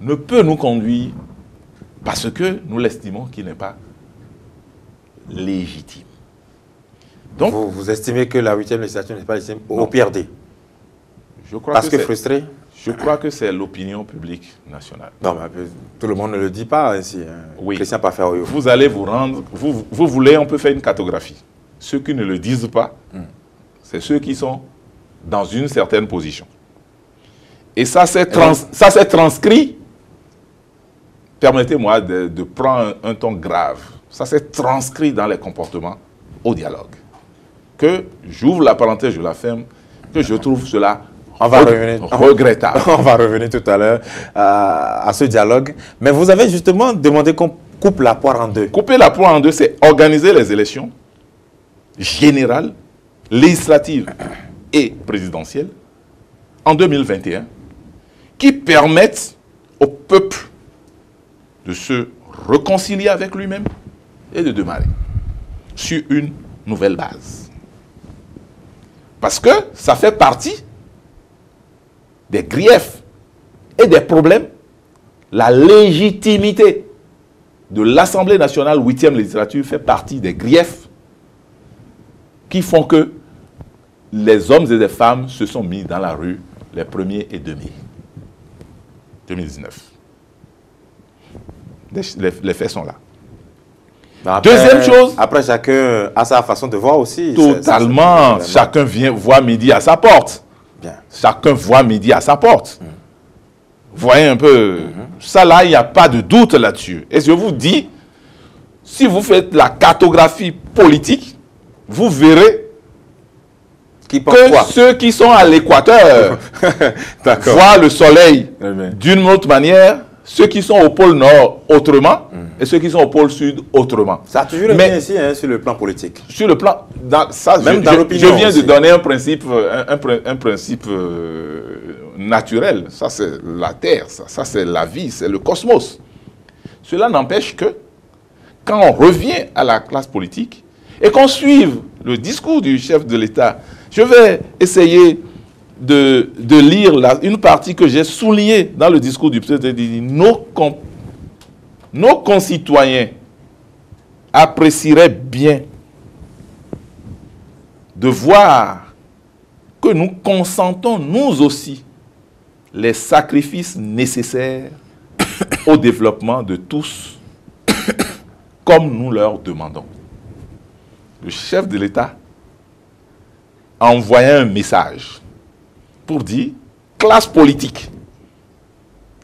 ne peut nous conduire parce que nous l'estimons qu'il n'est pas légitime. Donc, vous estimez que la 8e législature n'est pas légitime au PRD? Parce que frustré? Je crois que c'est l'opinion publique nationale. Non, mais tout le monde ne le dit pas ainsi. Hein. Oui. Christian Pafferoyo. Vous allez vous rendre... Vous voulez, on peut faire une cartographie. Ceux qui ne le disent pas, c'est ceux qui sont dans une certaine position. Et ça s'est transcrit, permettez-moi de prendre un ton grave, ça s'est transcrit dans les comportements au dialogue. Que j'ouvre la parenthèse, je la ferme, que je trouve cela regrettable. On va revenir tout à l'heure à ce dialogue. Mais vous avez justement demandé qu'on coupe la poire en deux. Couper la poire en deux, c'est organiser les élections générales, législatives et présidentielles en 2021 qui permettent au peuple de se réconcilier avec lui-même et de démarrer sur une nouvelle base. Parce que ça fait partie des griefs et des problèmes. La légitimité de l'Assemblée nationale 8e législature fait partie des griefs qui font que les hommes et les femmes se sont mis dans la rue les 1er et 2 mai 2019. Les faits sont là. Après, deuxième chose... Après, chacun a sa façon de voir aussi. Totalement. Chacun vient voir midi à sa porte. Bien. Chacun voit midi à sa porte. Voyez un peu. Ça là, il n'y a pas de doute là-dessus. Et je vous dis, si vous faites la cartographie politique, vous verrez que ceux qui sont à l'équateur voient le soleil d'une autre manière. ceux qui sont au pôle Nord autrement et ceux qui sont au pôle Sud autrement. Ça a toujours été ainsi hein, sur le plan politique. Sur le plan, même dans l'opinion. Je viens aussi de donner un principe, un principe naturel. Ça, c'est la Terre, ça c'est la vie, c'est le cosmos. Cela n'empêche que, quand on revient à la classe politique et qu'on suive le discours du chef de l'État, je vais essayer de lire une partie que j'ai soulignée dans le discours du président. Nos concitoyens apprécieraient bien de voir que nous consentons, nous aussi, les sacrifices nécessaires au développement de tous, comme nous leur demandons. Le chef de l'État a envoyé un message pour dire classe politique.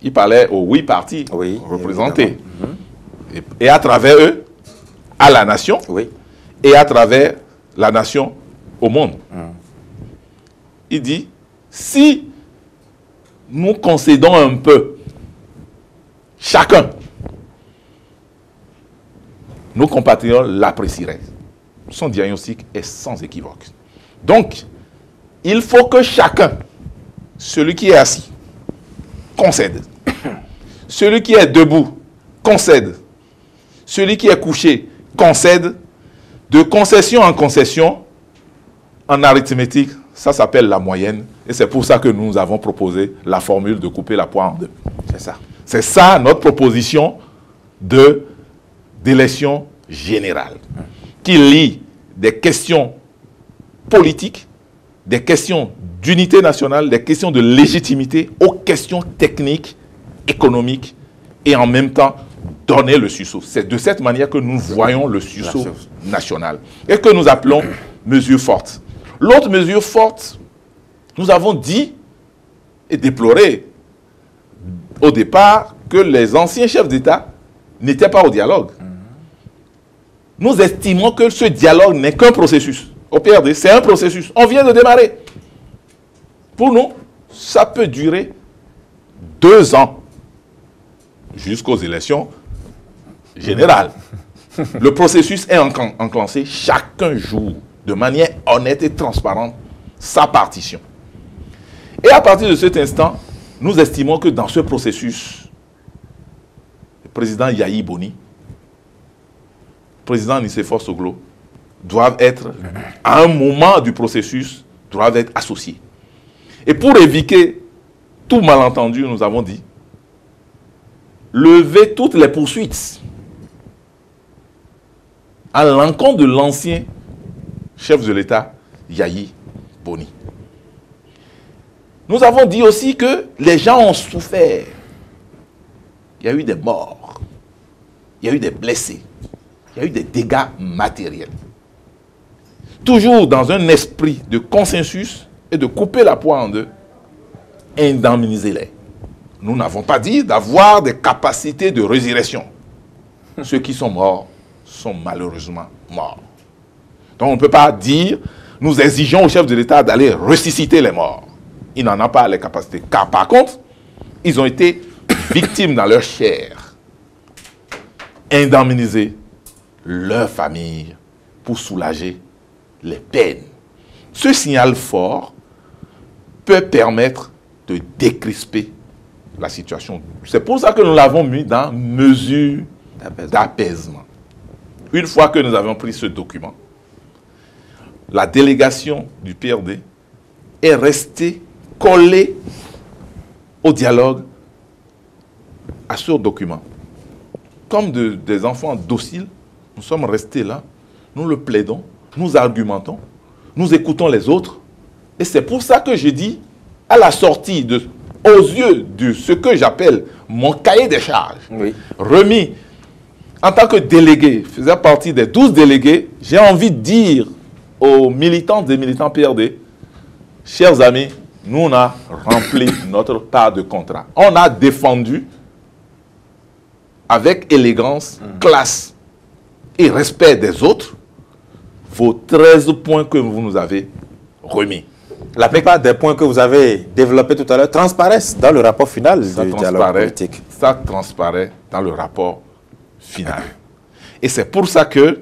Il parlait aux 8 partis représentés. Et à travers eux, à la nation, et à travers la nation au monde. Il dit, si nous concédons un peu, chacun, nos compatriotes l'apprécieraient. Son diagnostic est sans équivoque. Donc, il faut que chacun, celui qui est assis, concède. Celui qui est debout, concède. Celui qui est couché, concède. De concession en concession, en arithmétique, ça s'appelle la moyenne. Et c'est pour ça que nous avons proposé la formule de couper la poire en deux. C'est ça. C'est ça notre proposition d'élection générale, qui lie des questions politiques, des questions d'unité nationale, des questions de légitimité aux questions techniques, économiques, et en même temps donner le sursaut. C'est de cette manière que nous voyons le sursaut national et que nous appelons mesure forte. L'autre mesure forte, nous avons dit et déploré au départ que les anciens chefs d'État n'étaient pas au dialogue. Nous estimons que ce dialogue n'est qu'un processus. Au PRD, c'est un processus. On vient de démarrer. Pour nous, ça peut durer 2 ans jusqu'aux élections générales. Le processus est enclenché. Chacun joue de manière honnête et transparente sa partition. Et à partir de cet instant, nous estimons que dans ce processus, le président Yahi Boni, le président Nicéphore Soglo, doivent être, à un moment du processus, doivent être associés. Et pour éviter tout malentendu, nous avons dit, lever toutes les poursuites à l'encontre de l'ancien chef de l'État, Yahi Boni. Nous avons dit aussi que les gens ont souffert. Il y a eu des morts, il y a eu des blessés, il y a eu des dégâts matériels. Toujours dans un esprit de consensus et de couper la poire en deux, indemnisez-les. Nous n'avons pas dit d'avoir des capacités de résurrection. Ceux qui sont morts sont malheureusement morts. Donc on ne peut pas dire, nous exigeons au chef de l'État d'aller ressusciter les morts. Il n'en a pas les capacités. Car par contre, ils ont été victimes dans leur chair. Indemniser leur famille pour soulager les peines. Ce signal fort peut permettre de décrisper la situation. C'est pour ça que nous l'avons mis dans mesure d'apaisement. Une fois que nous avons pris ce document, la délégation du PRD est restée collée au dialogue à ce document. Comme des enfants dociles, nous sommes restés là, nous le plaidons, nous argumentons, nous écoutons les autres. Et c'est pour ça que je dis, à la sortie, aux yeux de ce que j'appelle mon cahier des charges, remis en tant que délégué, faisant partie des 12 délégués, j'ai envie de dire aux militantes et militants PRD, chers amis, nous on a rempli notre part de contrat. On a défendu avec élégance, classe et respect des autres vos 13 points que vous nous avez remis. La plupart des points que vous avez développés tout à l'heure transparaissent dans le rapport final du dialogue politique. Ça transparaît dans le rapport final. Et c'est pour ça que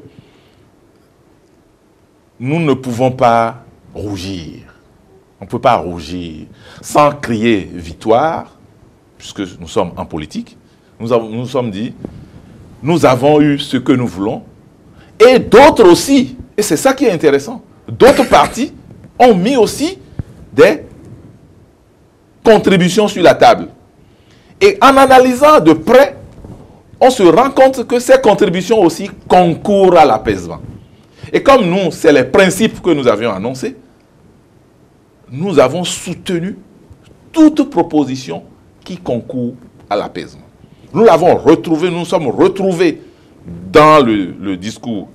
nous ne pouvons pas rougir. On ne peut pas rougir sans crier victoire, puisque nous sommes en politique. Nous sommes dit, nous avons eu ce que nous voulons, et d'autres aussi, et c'est ça qui est intéressant, d'autres partis ont mis aussi des contributions sur la table. Et en analysant de près, on se rend compte que ces contributions aussi concourent à l'apaisement. Et comme nous, c'est les principes que nous avions annoncés, nous avons soutenu toute proposition qui concourt à l'apaisement. Nous l'avons retrouvé, nous sommes retrouvés dans le discours,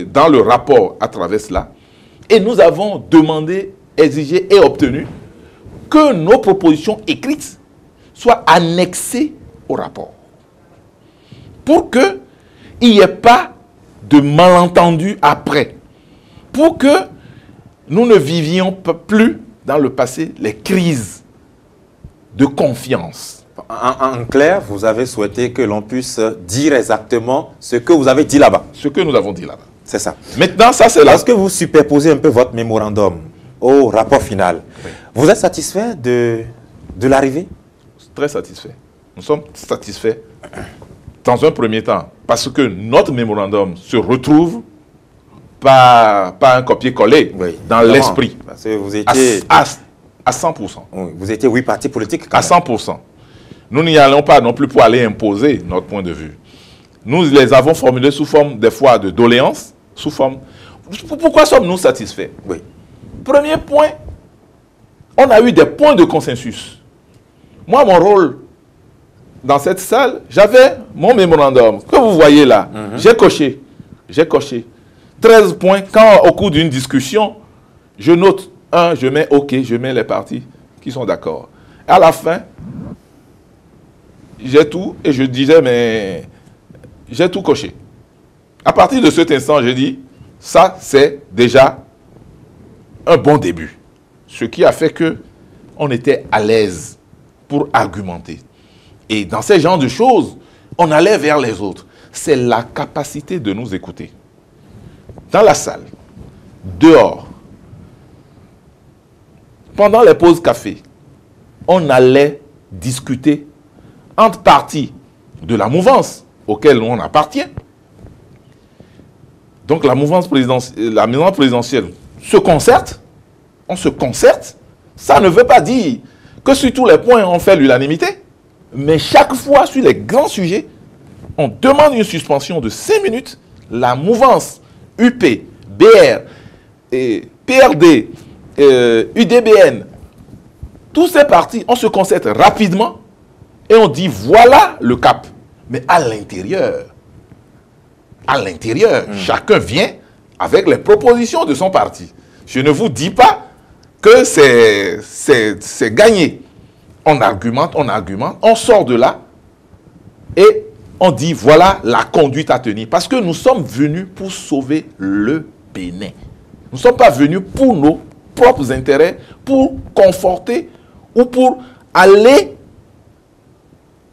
dans le rapport à travers cela, et nous avons demandé, exigé et obtenu que nos propositions écrites soient annexées au rapport. Pour qu'il n'y ait pas de malentendu après. Pour que nous ne vivions plus dans le passé les crises de confiance. En clair, vous avez souhaité que l'on puisse dire exactement ce que vous avez dit là-bas. Ce que nous avons dit là-bas. C'est ça. Maintenant, ça c'est là. Est-ce que vous superposez un peu votre mémorandum au rapport final? Oui. Vous êtes satisfait de l'arrivée? Très satisfait. Nous sommes satisfaits dans un premier temps parce que notre mémorandum se retrouve pas un copier-coller dans l'esprit. Parce que vous étiez à 100%. Oui, vous étiez 8 partis politiques. À 100%. Nous n'y allons pas non plus pour aller imposer notre point de vue. Nous les avons formulés sous forme des fois de doléances, sous forme... Pourquoi sommes-nous satisfaits? Oui. Premier point, on a eu des points de consensus. Moi, mon rôle dans cette salle, j'avais mon mémorandum que vous voyez là. J'ai coché. 13 points. Quand au cours d'une discussion, je note un, je mets OK, je mets les partis qui sont d'accord. À la fin, j'ai tout et je disais, mais j'ai tout coché. À partir de cet instant, j'ai dit, ça c'est déjà un bon début. Ce qui a fait que on était à l'aise pour argumenter. Et dans ces genres de choses, on allait vers les autres. C'est la capacité de nous écouter. Dans la salle, dehors, pendant les pauses café, on allait discuter entre partis de la mouvance auquel on appartient. Donc la mouvance présidentielle se concerte, on se concerte. Ça ne veut pas dire que sur tous les points on fait l'unanimité, mais chaque fois sur les grands sujets, on demande une suspension de 5 minutes. La mouvance UP, BR, PRD, UDBN, tous ces partis, on se concerte rapidement et on dit voilà le cap. Mais à l'intérieur, chacun vient avec les propositions de son parti. Je ne vous dis pas que c'est gagné. On argumente, on sort de là et on dit voilà la conduite à tenir. Parce que nous sommes venus pour sauver le Bénin. Nous ne sommes pas venus pour nos propres intérêts, pour conforter ou pour aller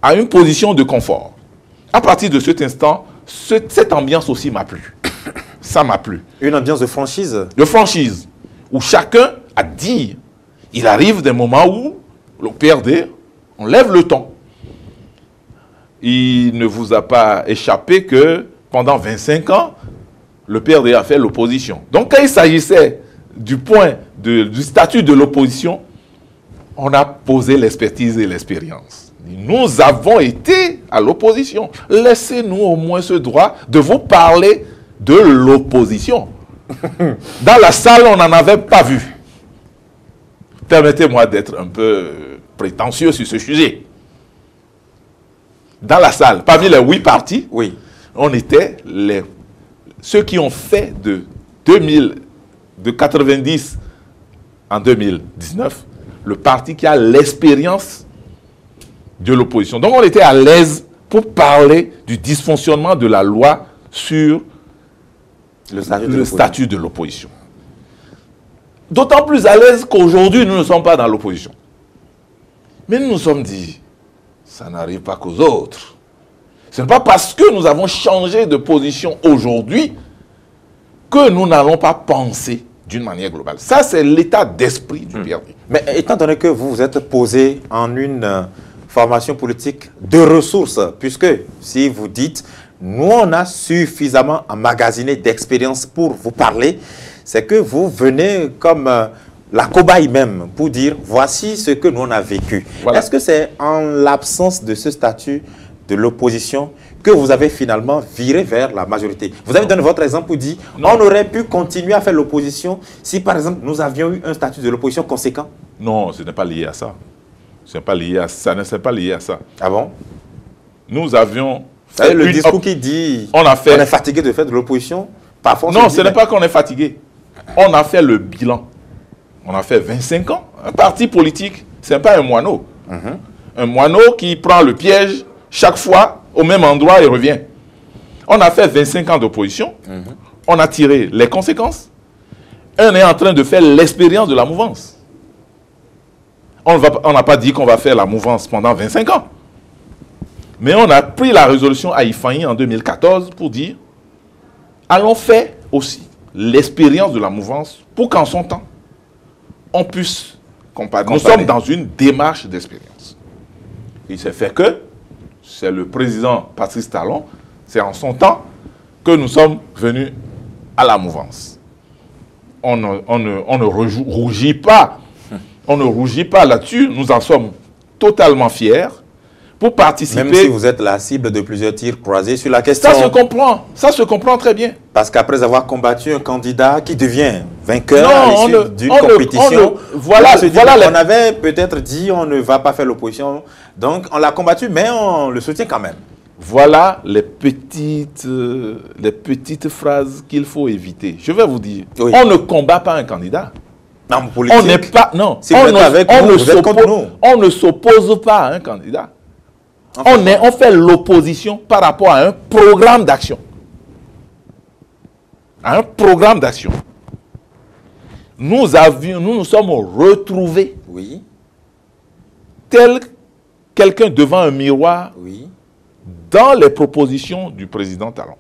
à une position de confort. À partir de cet instant, cette ambiance aussi m'a plu. Ça m'a plu. Une ambiance de franchise? De franchise, où chacun a dit, il arrive des moments où le PRD, on lève le ton. Il ne vous a pas échappé que pendant 25 ans, le PRD a fait l'opposition. Donc quand il s'agissait du statut de l'opposition, on a posé l'expertise et l'expérience. Nous avons été à l'opposition. Laissez-nous au moins ce droit de vous parler de l'opposition. Dans la salle, on n'en avait pas vu. Permettez-moi d'être un peu prétentieux sur ce sujet. Dans la salle, parmi les 8 partis, oui, on était ceux qui ont fait de 90 en 2019, le parti qui a l'expérience de l'opposition. Donc on était à l'aise pour parler du dysfonctionnement de la loi sur le statut de l'opposition. d'autant plus à l'aise qu'aujourd'hui, nous ne sommes pas dans l'opposition. Mais nous nous sommes dit, ça n'arrive pas qu'aux autres. Ce n'est pas parce que nous avons changé de position aujourd'hui que nous n'allons pas penser d'une manière globale. Ça, c'est l'état d'esprit du PRD. Mais étant donné que vous vous êtes posé en une formation politique de ressources, puisque si vous dites, nous on a suffisamment emmagasiné d'expérience pour vous parler, c'est que vous venez comme la cobaye même pour dire, voici ce que nous on a vécu. Voilà. Est-ce que c'est en l'absence de ce statut de l'opposition que vous avez finalement viré vers la majorité? Vous avez donné votre exemple pour dire, on aurait pu continuer à faire l'opposition si par exemple nous avions eu un statut de l'opposition conséquent? Non, ce n'est pas lié à ça. Ce n'est pas lié à ça. Ce n'est pas lié à ça. Ah bon? Nous avions... le discours qui dit on est fatigué de faire de l'opposition, parfois... Non, ce n'est pas qu'on est fatigué. On a fait le bilan. On a fait 25 ans. Un parti politique, ce n'est pas un moineau. Un moineau qui prend le piège chaque fois au même endroit et revient. On a fait 25 ans d'opposition. On a tiré les conséquences. On est en train de faire l'expérience de la mouvance. On n'a pas dit qu'on va faire la mouvance pendant 25 ans. Mais on a pris la résolution à Ifaï en 2014 pour dire allons faire aussi l'expérience de la mouvance pour qu'en son temps, on puisse comparer. Nous sommes dans une démarche d'expérience. Il s'est fait que c'est le président Patrice Talon, c'est en son temps que nous sommes venus à la mouvance. On ne rougit pas. On ne rougit pas là-dessus. Nous en sommes totalement fiers pour participer. Même si vous êtes la cible de plusieurs tirs croisés sur la question. Ça se comprend. Ça se comprend très bien. Parce qu'après avoir combattu un candidat qui devient vainqueur à l'issue d'une compétition, on avait peut-être dit on ne va pas faire l'opposition. Donc on l'a combattu, mais on le soutient quand même. Voilà les petites phrases qu'il faut éviter. Je vais vous dire, on ne combat pas un candidat. Non, politique, on n'est pas, non, si vous êtes avec nous, vous êtes contre nous. On ne s'oppose pas à un candidat. Enfin, on fait l'opposition par rapport à un programme d'action. À un programme d'action. Nous nous sommes retrouvés tel quelqu'un devant un miroir dans les propositions du président Talon.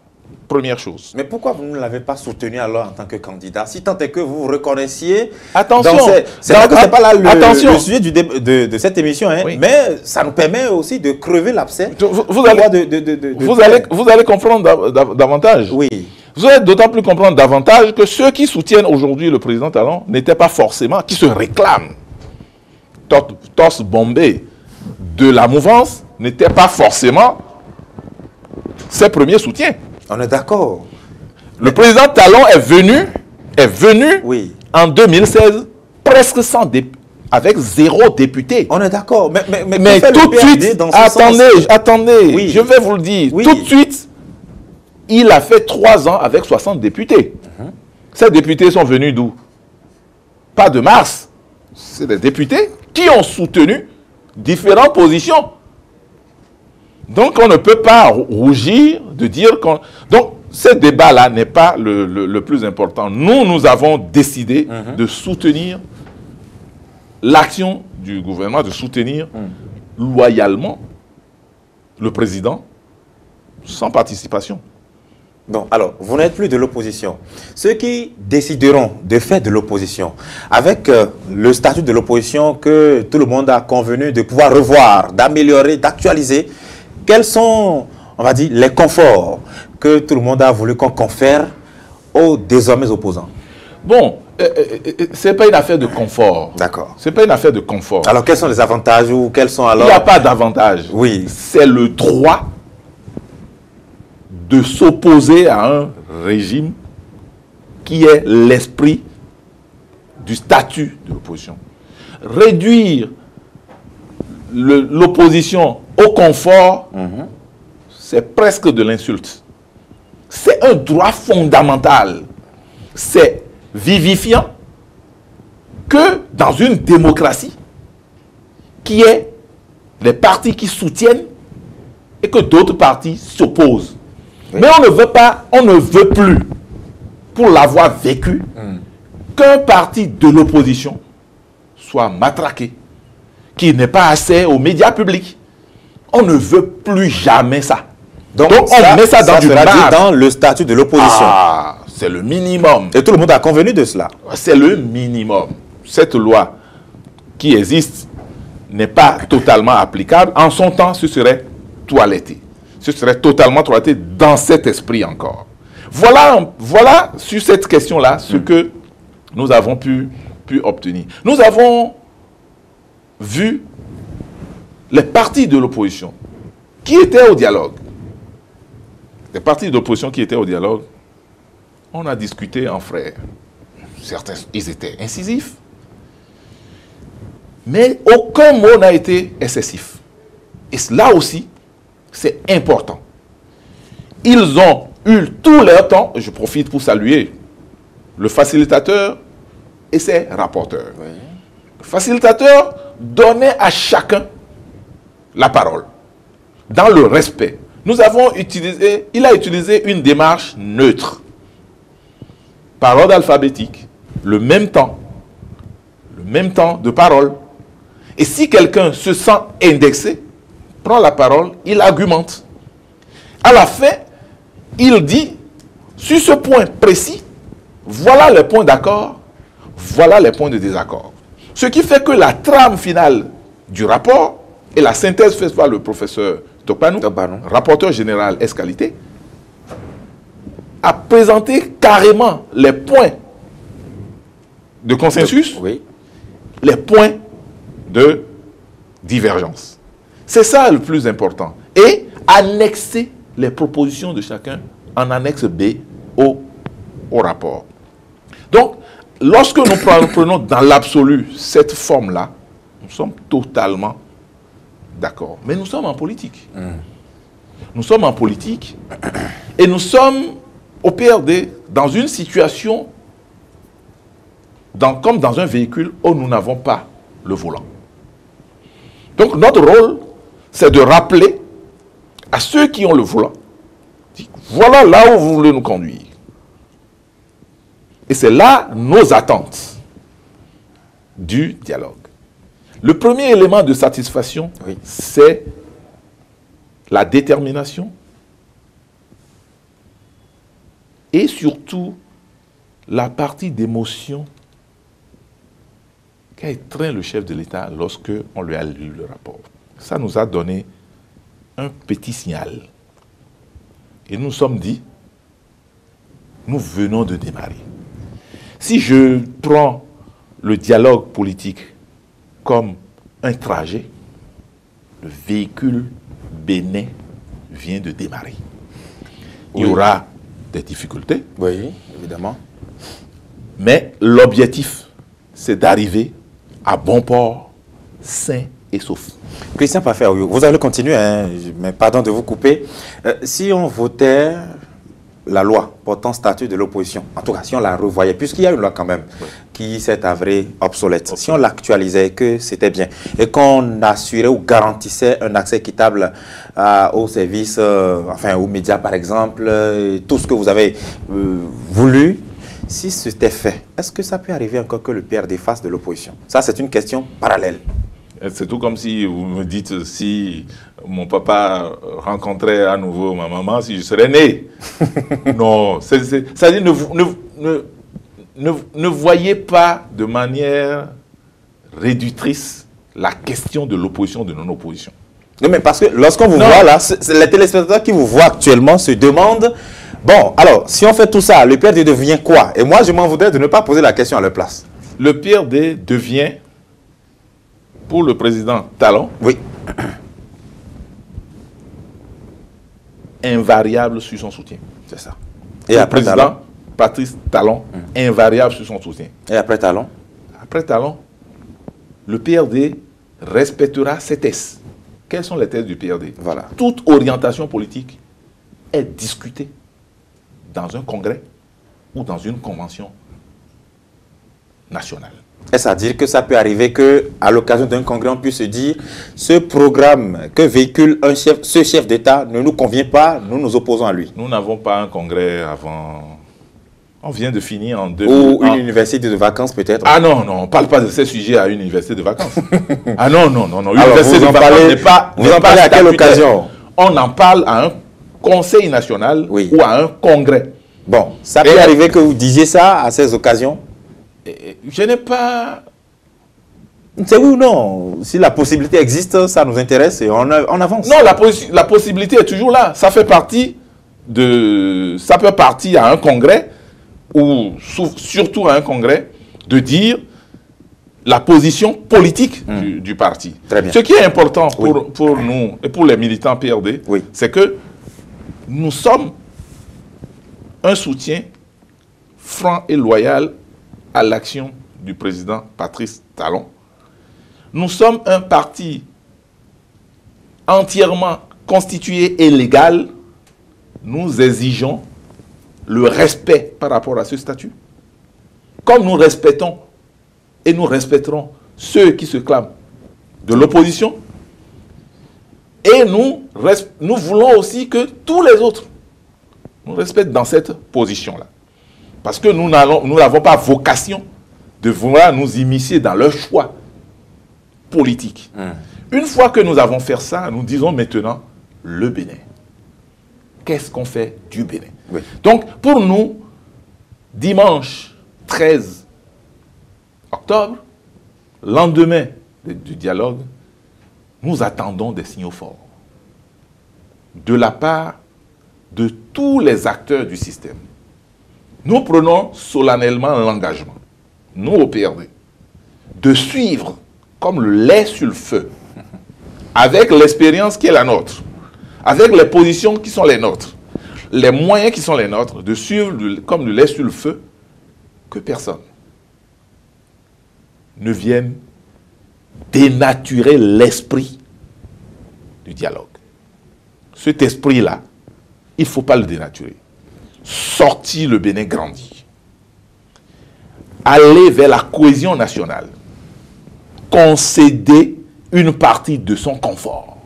Première chose. Mais pourquoi vous ne l'avez pas soutenu alors en tant que candidat? Si tant est que vous vous reconnaissiez... Attention, c'est pas là le sujet de cette émission, hein, mais ça nous permet aussi de crever l'abcès. Vous allez comprendre davantage. Oui. Vous allez d'autant plus comprendre davantage que ceux qui soutiennent aujourd'hui le président Talon n'étaient pas forcément, qui se réclament, torse bombé de la mouvance, n'étaient pas forcément ses premiers soutiens. On est d'accord. Le président Talon est venu en 2016 presque avec 0 député. On est d'accord. Mais tout de suite, attendez, je vais vous le dire. Tout de suite, il a fait 3 ans avec 60 députés. Ces députés sont venus d'où? Pas de Mars. C'est des députés qui ont soutenu différentes positions. Donc, on ne peut pas rougir de dire qu'on... Donc, ce débat-là n'est pas le plus important. Nous avons décidé de soutenir l'action du gouvernement, de soutenir loyalement le président sans participation. Bon, alors, vous n'êtes plus de l'opposition. Ceux qui décideront de faire de l'opposition, avec le statut de l'opposition que tout le monde a convenu de pouvoir revoir, d'améliorer, d'actualiser, quels sont, on va dire, les conforts que tout le monde a voulu qu'on confère aux désormais opposants? Bon, ce n'est pas une affaire de confort. D'accord. Ce n'est pas une affaire de confort. Alors, quels sont les avantages ou quels sont alors... Il n'y a pas d'avantage. Oui. C'est le droit de s'opposer à un régime qui est l'esprit du statut de l'opposition. Réduire l'opposition au confort, c'est presque de l'insulte. C'est un droit fondamental. C'est vivifiant que dans une démocratie qui est les partis qui soutiennent et que d'autres partis s'opposent. Mais on ne veut pas, on ne veut plus, pour l'avoir vécu, qu'un parti de l'opposition soit matraqué, qu'il n'ait pas accès aux médias publics. On ne veut plus jamais ça. Donc on met ça dans du marbre. Dans le statut de l'opposition. Ah, c'est le minimum. Et tout le monde a convenu de cela. C'est le minimum. Cette loi qui existe n'est pas totalement applicable. En son temps, ce serait toiletté. Ce serait totalement toiletté dans cet esprit encore. Voilà sur cette question-là ce que nous avons pu obtenir. Nous avons vu les partis de l'opposition qui étaient au dialogue. Les partis de l'opposition qui étaient au dialogue, on a discuté en frères. Certains, ils étaient incisifs. Mais aucun mot n'a été excessif. Et là aussi, c'est important. Ils ont eu tout leur temps, je profite pour saluer le facilitateur et ses rapporteurs. Oui. Le facilitateur donnait à chacun la parole, dans le respect. Il a utilisé une démarche neutre. Par ordre alphabétique, le même temps de parole. Et si quelqu'un se sent indexé, prend la parole, il argumente. À la fin, il dit, sur ce point précis, voilà les points d'accord, voilà les points de désaccord. Ce qui fait que la trame finale du rapport et la synthèse faite par le professeur Tokpanou, rapporteur général S-Qualité, a présenté carrément les points de consensus, les points de divergence. C'est ça le plus important. Et annexer les propositions de chacun en annexe B au rapport. Donc, lorsque nous prenons dans l'absolu cette forme-là, nous sommes totalement d'accord. Mais nous sommes en politique. Nous sommes en politique et nous sommes au PRD dans une situation comme dans un véhicule où nous n'avons pas le volant. Donc notre rôle, c'est de rappeler à ceux qui ont le volant, voilà là où vous voulez nous conduire. Et c'est là nos attentes du dialogue. Le premier élément de satisfaction, c'est la détermination et surtout la partie d'émotion qu'a étreint le chef de l'État lorsque on lui a lu le rapport. Ça nous a donné un petit signal. Et nous nous sommes dit, nous venons de démarrer. Si je prends le dialogue politique comme un trajet, le véhicule bénin vient de démarrer. Il y aura des difficultés. Oui, évidemment. Mais l'objectif, c'est d'arriver à bon port, sain et sauf. Christian Paffer, vous allez continuer, hein, mais pardon de vous couper. Si on votait la loi portant statut de l'opposition, en tout cas si on la revoyait, puisqu'il y a une loi quand même qui s'est avérée obsolète, si on l'actualisait, que c'était bien, et qu'on assurait ou garantissait un accès équitable aux services, enfin aux médias par exemple, tout ce que vous avez voulu, si c'était fait, est-ce que ça peut arriver encore que le PRD fasse de l'opposition? Ça, c'est une question parallèle. C'est tout comme si vous me dites si mon papa rencontrait à nouveau ma maman, si je serais né. Non, c'est-à-dire ne voyez pas de manière réductrice la question de l'opposition, de non-opposition. Non, mais parce que lorsqu'on vous voit là, les téléspectateurs qui vous voient actuellement se demandent, bon, alors, si on fait tout ça, le PRD devient quoi? Et moi, je m'en voudrais de ne pas poser la question à leur place. Le PRD devient, pour le président Talon, invariable sur son soutien. C'est ça. Et après le président Talon, Patrice Talon, invariable sur son soutien. Et après Talon? Après Talon, le PRD respectera ses thèses. Quelles sont les thèses du PRD? Voilà. Toute orientation politique est discutée dans un congrès ou dans une convention nationale. Est-ce à dire que ça peut arriver qu'à l'occasion d'un congrès, on puisse se dire ce programme que véhicule ce chef d'État ne nous convient pas, nous nous opposons à lui? Nous n'avons pas un congrès avant On vient de finir en 2000. Ou une université de vacances peut-être. Ah non, non, on ne parle pas de ces sujets à une université de vacances. Ah non, non, non, non. Une Alors, université vous de en vacances parlez, n'est pas... vous en parlez à quelle occasion? On en parle à un conseil national Oui. ou à un congrès. Bon, ça peut arriver que vous disiez ça à ces occasions? Je n'ai pas... C'est oui ou non? Si la possibilité existe, ça nous intéresse et on avance. Non, la possibilité est toujours là. Ça fait partie de... Ça peut partir à un congrès ou surtout à un congrès de dire la position politique du parti. Très bien. Ce qui est important pour nous et pour les militants PRD, c'est que nous sommes un soutien franc et loyal à l'action du président Patrice Talon. Nous sommes un parti entièrement constitué et légal. Nous exigeons le respect par rapport à ce statut. Comme nous respectons et nous respecterons ceux qui se clament de l'opposition. Et nous voulons aussi que tous les autres nous respectent dans cette position-là. Parce que nous n'avons pas vocation de vouloir nous immiscer dans leur choix politique. Une fois que nous avons fait ça, nous disons maintenant le Bénin. Qu'est-ce qu'on fait du Bénin? Donc, pour nous, dimanche 13 octobre, lendemain du dialogue, nous attendons des signaux forts de la part de tous les acteurs du système. Nous prenons solennellement l'engagement, nous au PRD, de suivre comme le lait sur le feu, avec l'expérience qui est la nôtre, avec les positions qui sont les nôtres, les moyens qui sont les nôtres, de suivre comme le lait sur le feu, que personne ne vienne dénaturer l'esprit du dialogue. Cet esprit-là, il ne faut pas le dénaturer. Sortir le Bénin grandi. Aller vers la cohésion nationale. Concéder une partie de son confort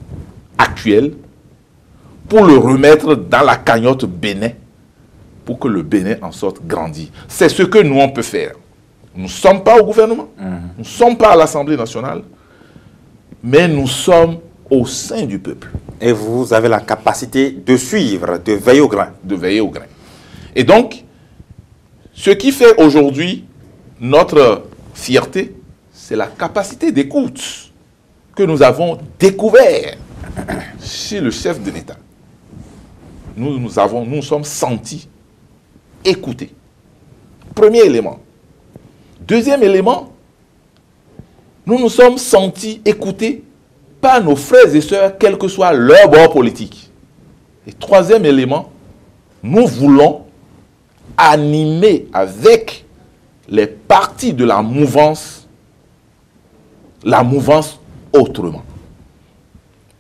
actuel pour le remettre dans la cagnotte Bénin, pour que le Bénin en sorte grandi. C'est ce que nous, on peut faire. Nous ne sommes pas au gouvernement, nous ne sommes pas à l'Assemblée nationale, mais nous sommes au sein du peuple. Et vous avez la capacité de suivre, de veiller au grain. De veiller au grain. Et donc, ce qui fait aujourd'hui notre fierté, c'est la capacité d'écoute que nous avons découvert chez le chef de l'État. Nous sommes sentis écoutés. Premier élément. Deuxième élément, nous nous sommes sentis écoutés par nos frères et sœurs, quel que soit leur bord politique. Et troisième élément, nous voulons animer avec les partis de la mouvance autrement.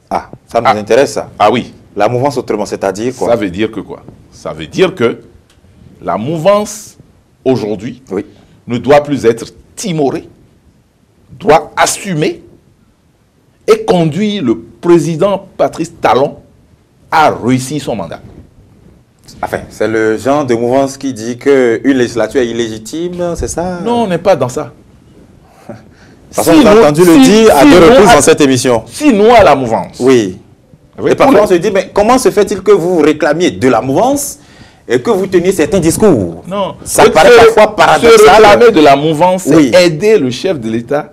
Ah, ça nous intéresse, ça. Ah oui. La mouvance autrement, c'est-à-dire quoi? Ça veut dire que quoi? Ça veut dire que la mouvance, aujourd'hui, ne doit plus être timorée, doit assumer et conduire le président Patrice Talon à réussir son mandat. Enfin, c'est le genre de mouvance qui dit qu'une législature est illégitime, c'est ça? Non, on n'est pas dans ça. De toute façon, on a entendu le dire à 2 reprises dans cette émission. Si nous, à la mouvance. Oui. Et parfois, on se dit, mais comment se fait-il que vous réclamiez de la mouvance et que vous teniez certains discours? Non. Ça paraît parfois paradoxal. Se réclamer de la mouvance, c'est aider le chef de l'État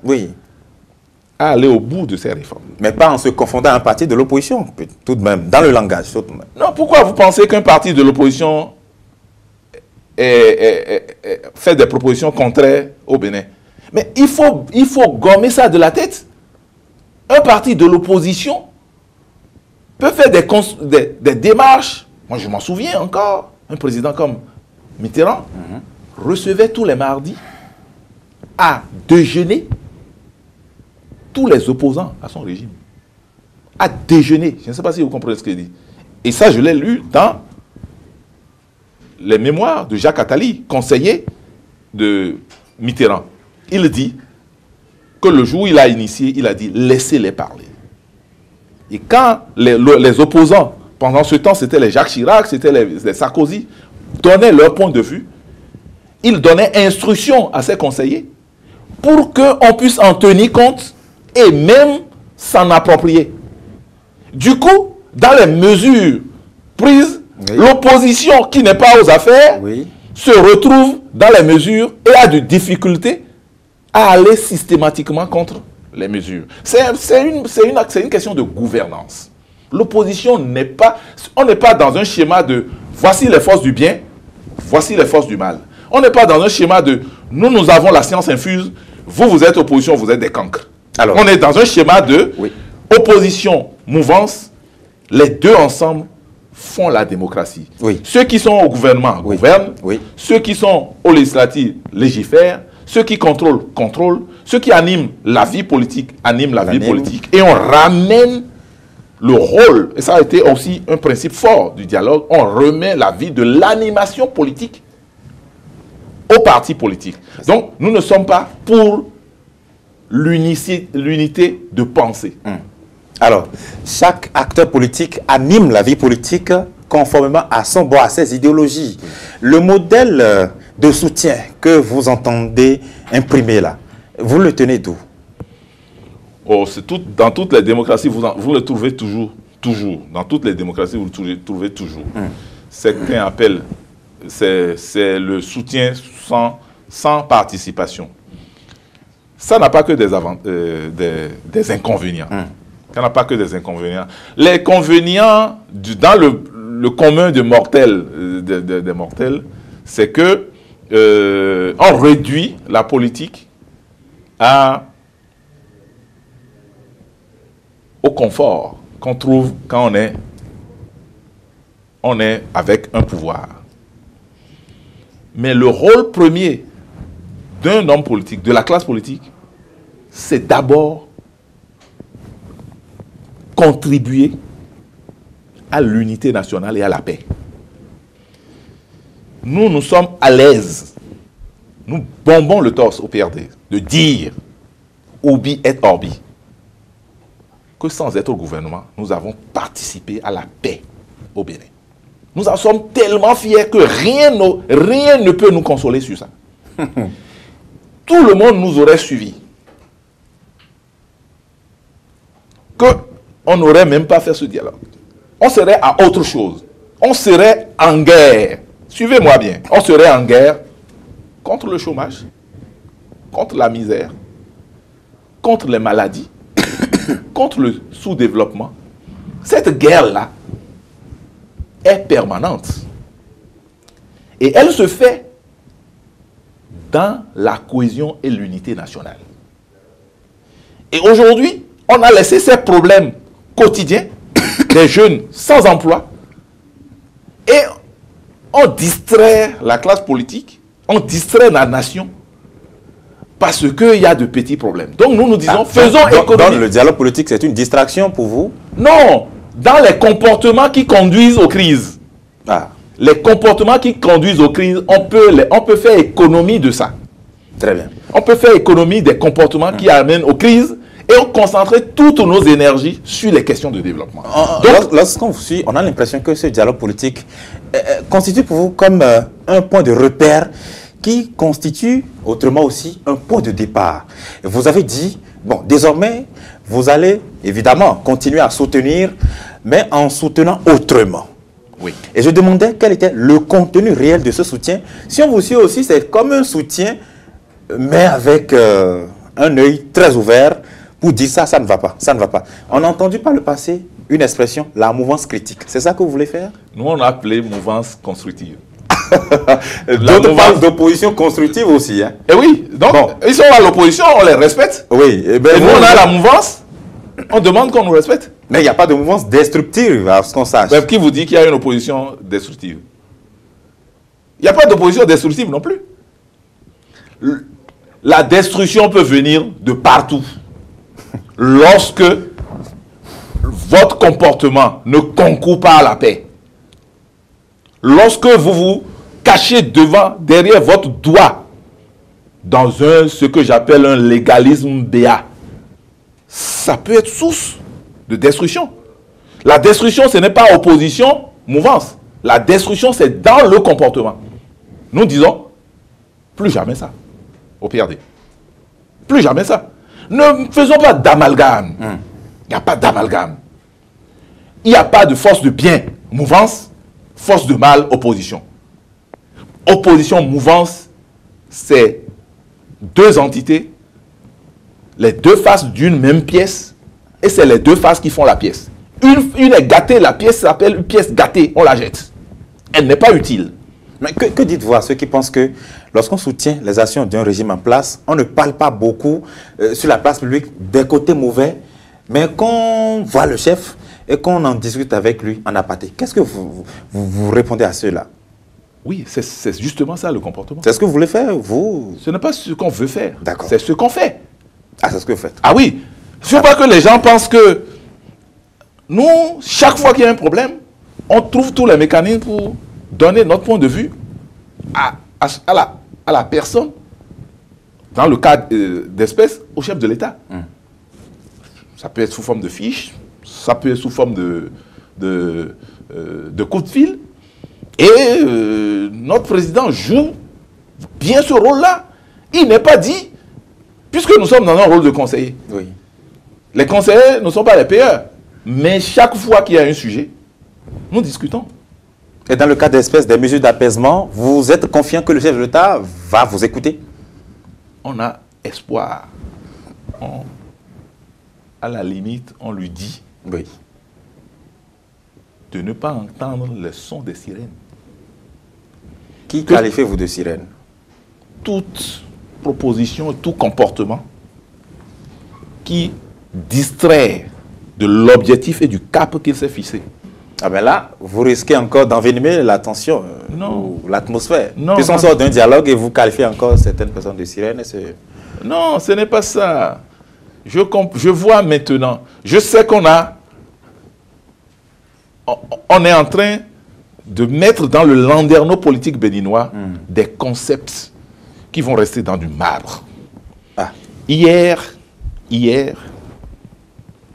à aller au bout de ses réformes. Mais pas en se confondant à un parti de l'opposition, tout de même, dans le langage. Tout de même. Non, pourquoi vous pensez qu'un parti de l'opposition fait des propositions contraires au Bénin? Mais il faut gommer ça de la tête. Un parti de l'opposition peut faire des démarches. Moi, je m'en souviens encore. Un président comme Mitterrand recevait tous les mardis à déjeuner tous les opposants à son régime. À déjeuner. Je ne sais pas si vous comprenez ce qu'il dit. Et ça, je l'ai lu dans les mémoires de Jacques Attali, conseiller de Mitterrand. Il dit que le jour où il a initié, il a dit « laissez-les parler ». Et quand les opposants, pendant ce temps, c'était les Jacques Chirac, c'était les Sarkozy, donnaient leur point de vue, il donnait instruction à ses conseillers pour qu'on puisse en tenir compte et même s'en approprier. Du coup, dans les mesures prises, l'opposition qui n'est pas aux affaires se retrouve dans les mesures et a de difficultés à aller systématiquement contre les mesures. C'est une question de gouvernance. L'opposition n'est pas... On n'est pas dans un schéma de voici les forces du bien, voici les forces du mal. On n'est pas dans un schéma de nous avons la science infuse, vous êtes opposition, vous êtes des cancres. Alors, on est dans un schéma de opposition, mouvance, les deux ensemble font la démocratie. Ceux qui sont au gouvernement gouvernent, ceux qui sont au législatif légifèrent, ceux qui contrôlent, contrôlent, ceux qui animent la vie politique, animent la vie politique. Et on ramène le rôle, et ça a été aussi un principe fort du dialogue, on remet la vie de l'animation politique aux partis politiques. Donc, nous ne sommes pas pour l'unité de pensée. Alors, chaque acteur politique anime la vie politique conformément à à ses idéologies. Le modèle de soutien que vous entendez imprimer là, vous le tenez d'où? Oh, dans toutes les démocraties, vous le trouvez toujours. Dans toutes les démocraties, vous le trouvez toujours. C'est ce qu'on appelle, c'est le soutien sans participation. Ça n'a pas que des inconvénients. Ça n'a pas que des inconvénients. Les inconvénients dans le commun des mortels, c'est que on réduit la politique au confort qu'on trouve quand on est avec un pouvoir. Mais le rôle premier d'un homme politique, de la classe politique, c'est d'abord contribuer à l'unité nationale et à la paix. Nous sommes à l'aise. Nous bombons le torse au PRD de dire Ubi et Orbi que sans être au gouvernement, nous avons participé à la paix au Bénin. Nous en sommes tellement fiers que rien ne peut nous consoler sur ça. Tout le monde nous aurait suivis. Qu'on n'aurait même pas fait ce dialogue. On serait à autre chose. On serait en guerre. Suivez-moi bien. On serait en guerre contre le chômage, contre la misère, contre les maladies, contre le sous-développement. Cette guerre-là est permanente. Et elle se fait dans la cohésion et l'unité nationale. Et aujourd'hui, on a laissé ces problèmes quotidiens des jeunes sans emploi et on distrait la classe politique, on distrait la nation parce qu'il y a de petits problèmes. Donc nous disons, faisons économie. Donc le dialogue politique, c'est une distraction pour vous? Non, dans les comportements qui conduisent aux crises. Les comportements qui conduisent aux crises, on peut faire économie de ça. Très bien. On peut faire économie des comportements qui amènent aux crises et on concentrer toutes nos énergies sur les questions de développement. Donc, lorsqu'on vous suit, on a l'impression que ce dialogue politique constitue pour vous comme un point de repère qui constitue autrement aussi un point de départ. Vous avez dit, bon, désormais, vous allez évidemment continuer à soutenir, mais en soutenant autrement. Oui. Et je demandais quel était le contenu réel de ce soutien. Si on vous suit aussi, c'est comme un soutien, mais avec un œil très ouvert pour dire ça, ça ne va pas, ça ne va pas. On a entendu par le passé une expression, la mouvance critique. C'est ça que vous voulez faire? Nous, on a appelé mouvance constructive. D'autres parlent d'opposition constructive aussi. Hein? Et oui, donc ils sont à l'opposition, on les respecte. Oui. Et nous, on a la mouvance, on demande qu'on nous respecte. Mais il n'y a pas de mouvance destructive, à ce qu'on sache. Mais qui vous dit qu'il y a une opposition destructive? Il n'y a pas d'opposition destructive non plus. La destruction peut venir de partout. Lorsque votre comportement ne concourt pas à la paix. Lorsque vous vous cachez derrière votre doigt dans ce que j'appelle un légalisme béat, ça peut être source de destruction. La destruction, ce n'est pas opposition, mouvance. La destruction, c'est dans le comportement. Nous disons, Plus jamais ça, au PRD. Plus jamais ça. Ne faisons pas d'amalgame. Il n'y a pas d'amalgame. Il n'y a pas de force de bien, mouvance, force de mal, opposition. Opposition, mouvance, c'est deux entités, les deux faces d'une même pièce, et c'est les deux faces qui font la pièce. Une est gâtée, la pièce s'appelle une pièce gâtée, on la jette. Elle n'est pas utile. Mais que dites-vous à ceux qui pensent que lorsqu'on soutient les actions d'un régime en place, on ne parle pas beaucoup sur la place publique des côtés mauvais, mais qu'on voit le chef et qu'on en discute avec lui en aparté? Qu'est-ce que vous répondez à ceux-là? Oui, c'est justement ça le comportement. C'est ce que vous voulez faire, vous? Ce n'est pas ce qu'on veut faire. D'accord. C'est ce qu'on fait. Ah, c'est ce que vous faites. Ah oui. Il ne faut pas que les gens pensent que nous, chaque fois qu'il y a un problème, on trouve tous les mécanismes pour donner notre point de vue à la personne, dans le cas d'espèce, au chef de l'État. Ça peut être sous forme de fiche, ça peut être sous forme de coup de fil. Et notre président joue bien ce rôle-là. Il n'est pas dit, puisque nous sommes dans un rôle de conseiller. Oui. Les conseillers ne sont pas les payeurs. Mais chaque fois qu'il y a un sujet, nous discutons. Et dans le cas d'espèces, des mesures d'apaisement, vous êtes confiant que le chef de l'État va vous écouter? On a espoir. À la limite, on lui dit de ne pas entendre le son des sirènes. Qui qualifiez-vous de sirène? Toute proposition, tout comportement qui distrait de l'objectif et du cap qu'il s'est fixé. Ah ben là, vous risquez encore d'envenimer l'attention ou l'atmosphère. Puisqu'on sort d'un dialogue et vous qualifiez encore certaines personnes de sirènes. Non, ce n'est pas ça. Je vois maintenant, je sais on est en train de mettre dans le landerneau politique béninois des concepts qui vont rester dans du marbre. Ah. Hier,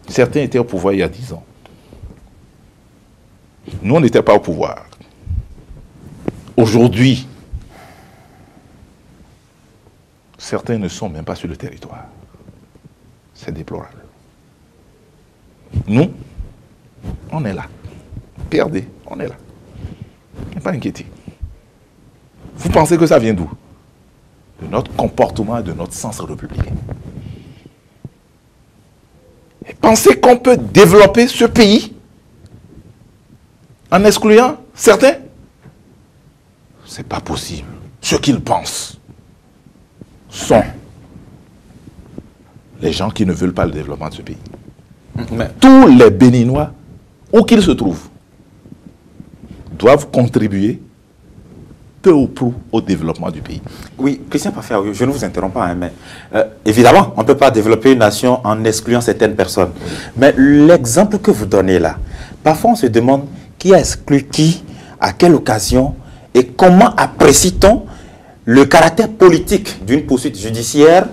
certains étaient au pouvoir il y a 10 ans. Nous, on n'était pas au pouvoir. Aujourd'hui, certains ne sont même pas sur le territoire. C'est déplorable. Nous, on est là. PRD, on est là. Ne pas inquiéter. Vous pensez que ça vient d'où? De notre comportement et de notre sens républicain. Et pensez qu'on peut développer ce pays en excluant certains? C'est pas possible. Ce qu'ils pensent sont les gens qui ne veulent pas le développement de ce pays. Mais tous les Béninois, où qu'ils se trouvent, doivent contribuer peu ou prou au développement du pays. Oui, Christian Parfait, je ne vous interromps pas, hein, mais évidemment, on ne peut pas développer une nation en excluant certaines personnes. Mais l'exemple que vous donnez là, parfois on se demande qui a exclu qui, à quelle occasion, et comment apprécie-t-on le caractère politique d'une poursuite judiciaire,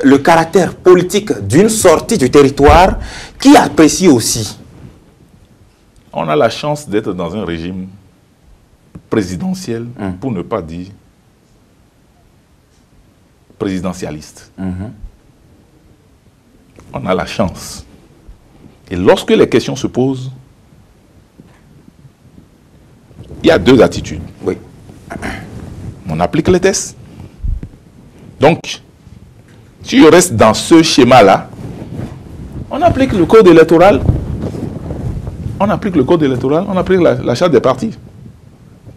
le caractère politique d'une sortie du territoire, qui apprécie aussi? On a la chance d'être dans un régime présidentiel, pour ne pas dire présidentialiste. On a la chance. Et lorsque les questions se posent, il y a deux attitudes. Oui. On applique les tests. Donc, si je reste dans ce schéma-là, on applique le code électoral. On applique le code électoral, on applique la charte des partis.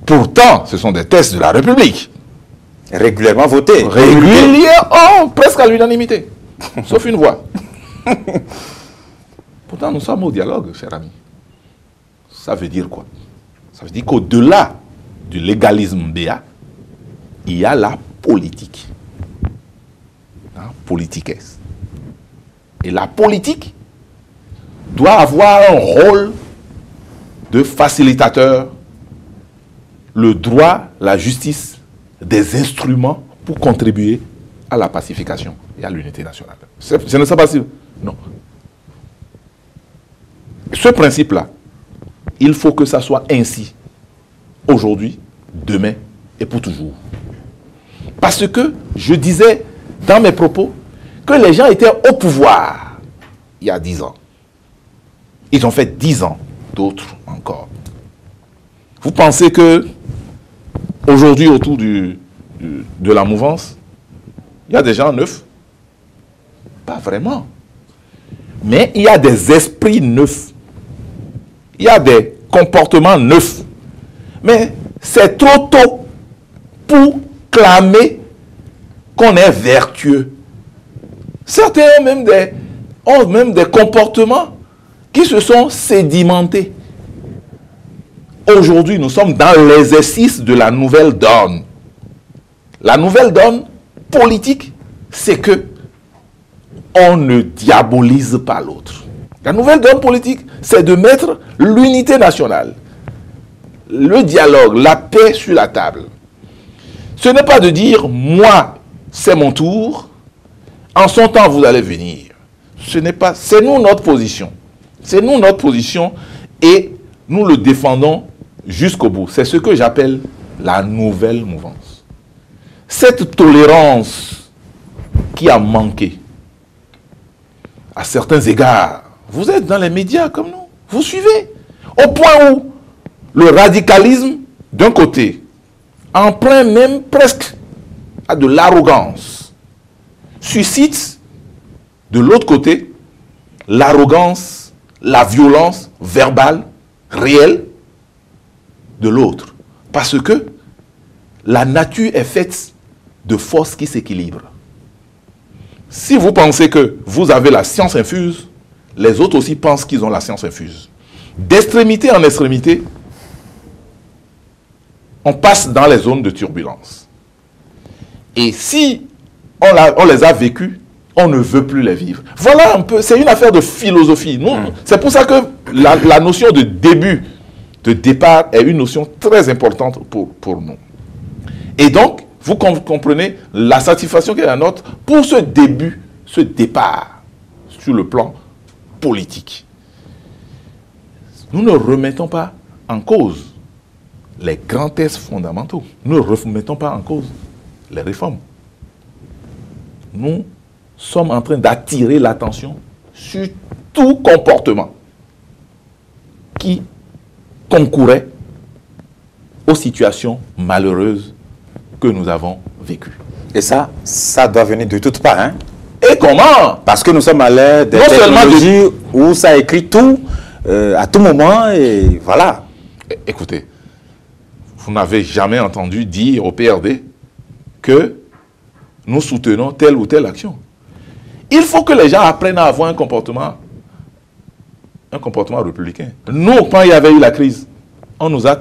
Pourtant, ce sont des tests de la République. Régulièrement votés. Régulièrement, presque à l'unanimité. Sauf une voix. Pourtant, nous sommes au dialogue, cher ami. Ça veut dire quoi? Ça veut dire qu'au-delà du légalisme BA, il y a la politique. Politiquesse. Et la politique doit avoir un rôle de facilitateur, le droit, la justice, des instruments pour contribuer à la pacification et à l'unité nationale. Ce ne sera pas possible. Non. Ce principe-là, il faut que ça soit ainsi, aujourd'hui, demain et pour toujours. Parce que je disais dans mes propos que les gens étaient au pouvoir il y a 10 ans. Ils ont fait 10 ans, d'autres encore. Vous pensez que aujourd'hui, autour de la mouvance, il y a des gens neufs? Pas vraiment. Mais il y a des esprits neufs. Il y a des comportements neufs. Mais c'est trop tôt pour clamer qu'on est vertueux. Certains ont même des comportements qui se sont sédimentés. Aujourd'hui, nous sommes dans l'exercice de la nouvelle donne. La nouvelle donne politique, c'est que on ne diabolise pas l'autre. La nouvelle donne politique, c'est de mettre l'unité nationale, le dialogue, la paix sur la table. Ce n'est pas de dire, moi, c'est mon tour, en son temps, vous allez venir. Ce n'est pas, c'est nous notre position. C'est nous notre position et nous le défendons jusqu'au bout. C'est ce que j'appelle la nouvelle mouvance. Cette tolérance qui a manqué à certains égards. Vous êtes dans les médias comme nous. Vous suivez. Au point où le radicalisme, d'un côté, emprunt même presque à de l'arrogance, suscite de l'autre côté l'arrogance, la violence verbale, réelle de l'autre. Parce que la nature est faite de forces qui s'équilibrent. Si vous pensez que vous avez la science infuse, les autres aussi pensent qu'ils ont la science infuse. D'extrémité en extrémité, on passe dans les zones de turbulence. Et si on les a vécues, on ne veut plus les vivre. Voilà un peu, c'est une affaire de philosophie. C'est pour ça que la notion de début, de départ, est une notion très importante pour nous. Et donc, vous comprenez la satisfaction qui est la nôtre pour ce début, ce départ sur le plan politique. Nous ne remettons pas en cause les grands textes fondamentaux. Nous ne remettons pas en cause les réformes. Nous sommes en train d'attirer l'attention sur tout comportement qui concourait aux situations malheureuses que nous avons vécues. Et ça doit venir de toutes parts. Hein? Et comment? Parce que nous sommes à l'ère des technologies où ça écrit tout, à tout moment, et voilà. Écoutez, vous n'avez jamais entendu dire au PRD que nous soutenons telle ou telle action. Il faut que les gens apprennent à avoir un comportement républicain. Nous, quand il y avait eu la crise, on nous a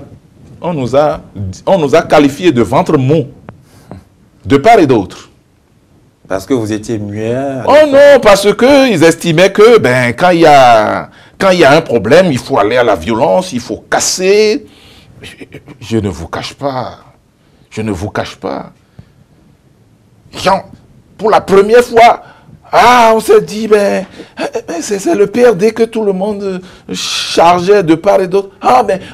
qualifiés de ventre mou, de part et d'autre. Parce que vous étiez muet. Oh non, parce qu'ils estimaient que quand il y a un problème, il faut aller à la violence, il faut casser. Je ne vous cache pas. Je ne vous cache pas. Pour la première fois, on s'est dit, c'est le PRD que tout le monde chargeait de part et d'autre.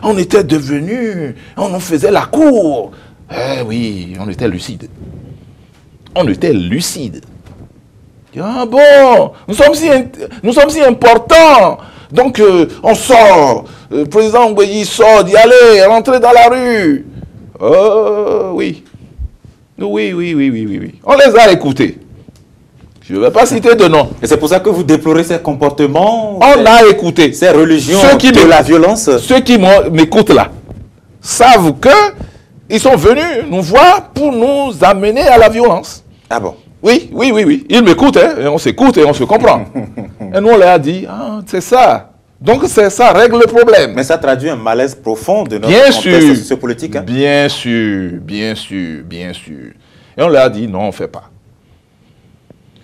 On était devenus, on nous faisait la cour. Oui, on était lucide. On était lucide. Bon, nous sommes si importants. Donc, on sort. Le président Ngoueyi sort, dit, allez, rentrez dans la rue. Oui. Oui. On les a écoutés. Je ne vais pas citer de nom. Et c'est pour ça que vous déplorez ces comportements. On a écouté. Ces religions de la violence. Ceux qui m'écoutent là savent qu'ils sont venus nous voir pour nous amener à la violence. Ah bon? Oui. Ils m'écoutent, hein, et on s'écoute et on se comprend. Et nous, on leur a dit, c'est ça. Donc, ça règle le problème. Mais ça traduit un malaise profond de notre contexte sociopolitique. Hein? Bien sûr. Et on leur a dit, non, on ne fait pas.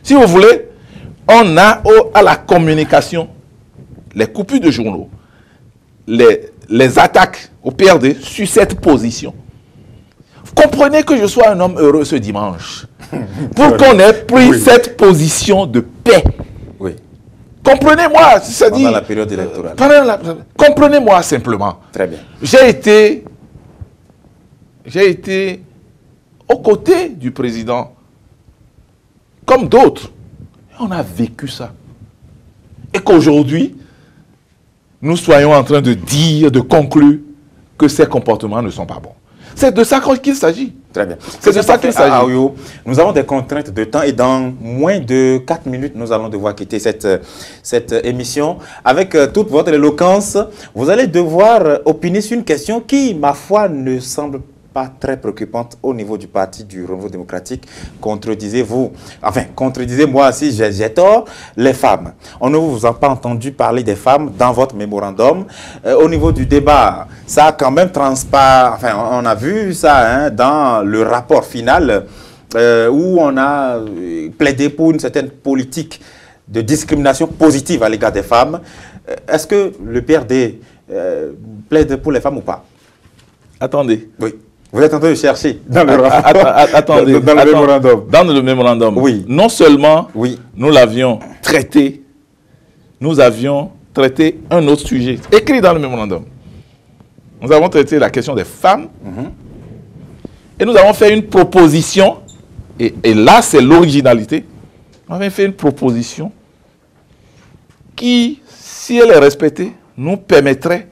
Si vous voulez, on a à la communication, les coupures de journaux, les attaques au PRD sur cette position. Vous comprenez que je sois un homme heureux ce dimanche pour qu'on ait pris cette position de paix. Oui. Comprenez-moi, pendant la période électorale. Comprenez-moi simplement. Très bien. J'ai été aux côtés du président, comme d'autres. On a vécu ça. Et qu'aujourd'hui, nous soyons en train de dire, de conclure que ces comportements ne sont pas bons. C'est de ça qu'il s'agit. Très bien. C'est de ça qu'il s'agit. Nous avons des contraintes de temps et dans moins de 4 minutes, nous allons devoir quitter cette émission. Avec toute votre éloquence, vous allez devoir opiner sur une question qui, ma foi, ne semble pas très préoccupante au niveau du parti du Renouveau démocratique. Contredisez-vous, enfin, contredisez-moi si j'ai tort, les femmes. On ne vous a pas entendu parler des femmes dans votre mémorandum. Au niveau du débat, ça a quand même transparent, enfin, on a vu ça hein, dans le rapport final où on a plaidé pour une certaine politique de discrimination positive à l'égard des femmes. Est-ce que le PRD plaide pour les femmes ou pas? Attendez. Oui. Vous êtes en train de chercher dans le attendez, dans le mémorandum. Dans le mémorandum, oui. Non seulement nous l'avions traité, nous avions traité un autre sujet, écrit dans le mémorandum. Nous avons traité la question des femmes et nous avons fait une proposition, et là c'est l'originalité, nous avons fait une proposition qui, si elle est respectée, nous permettrait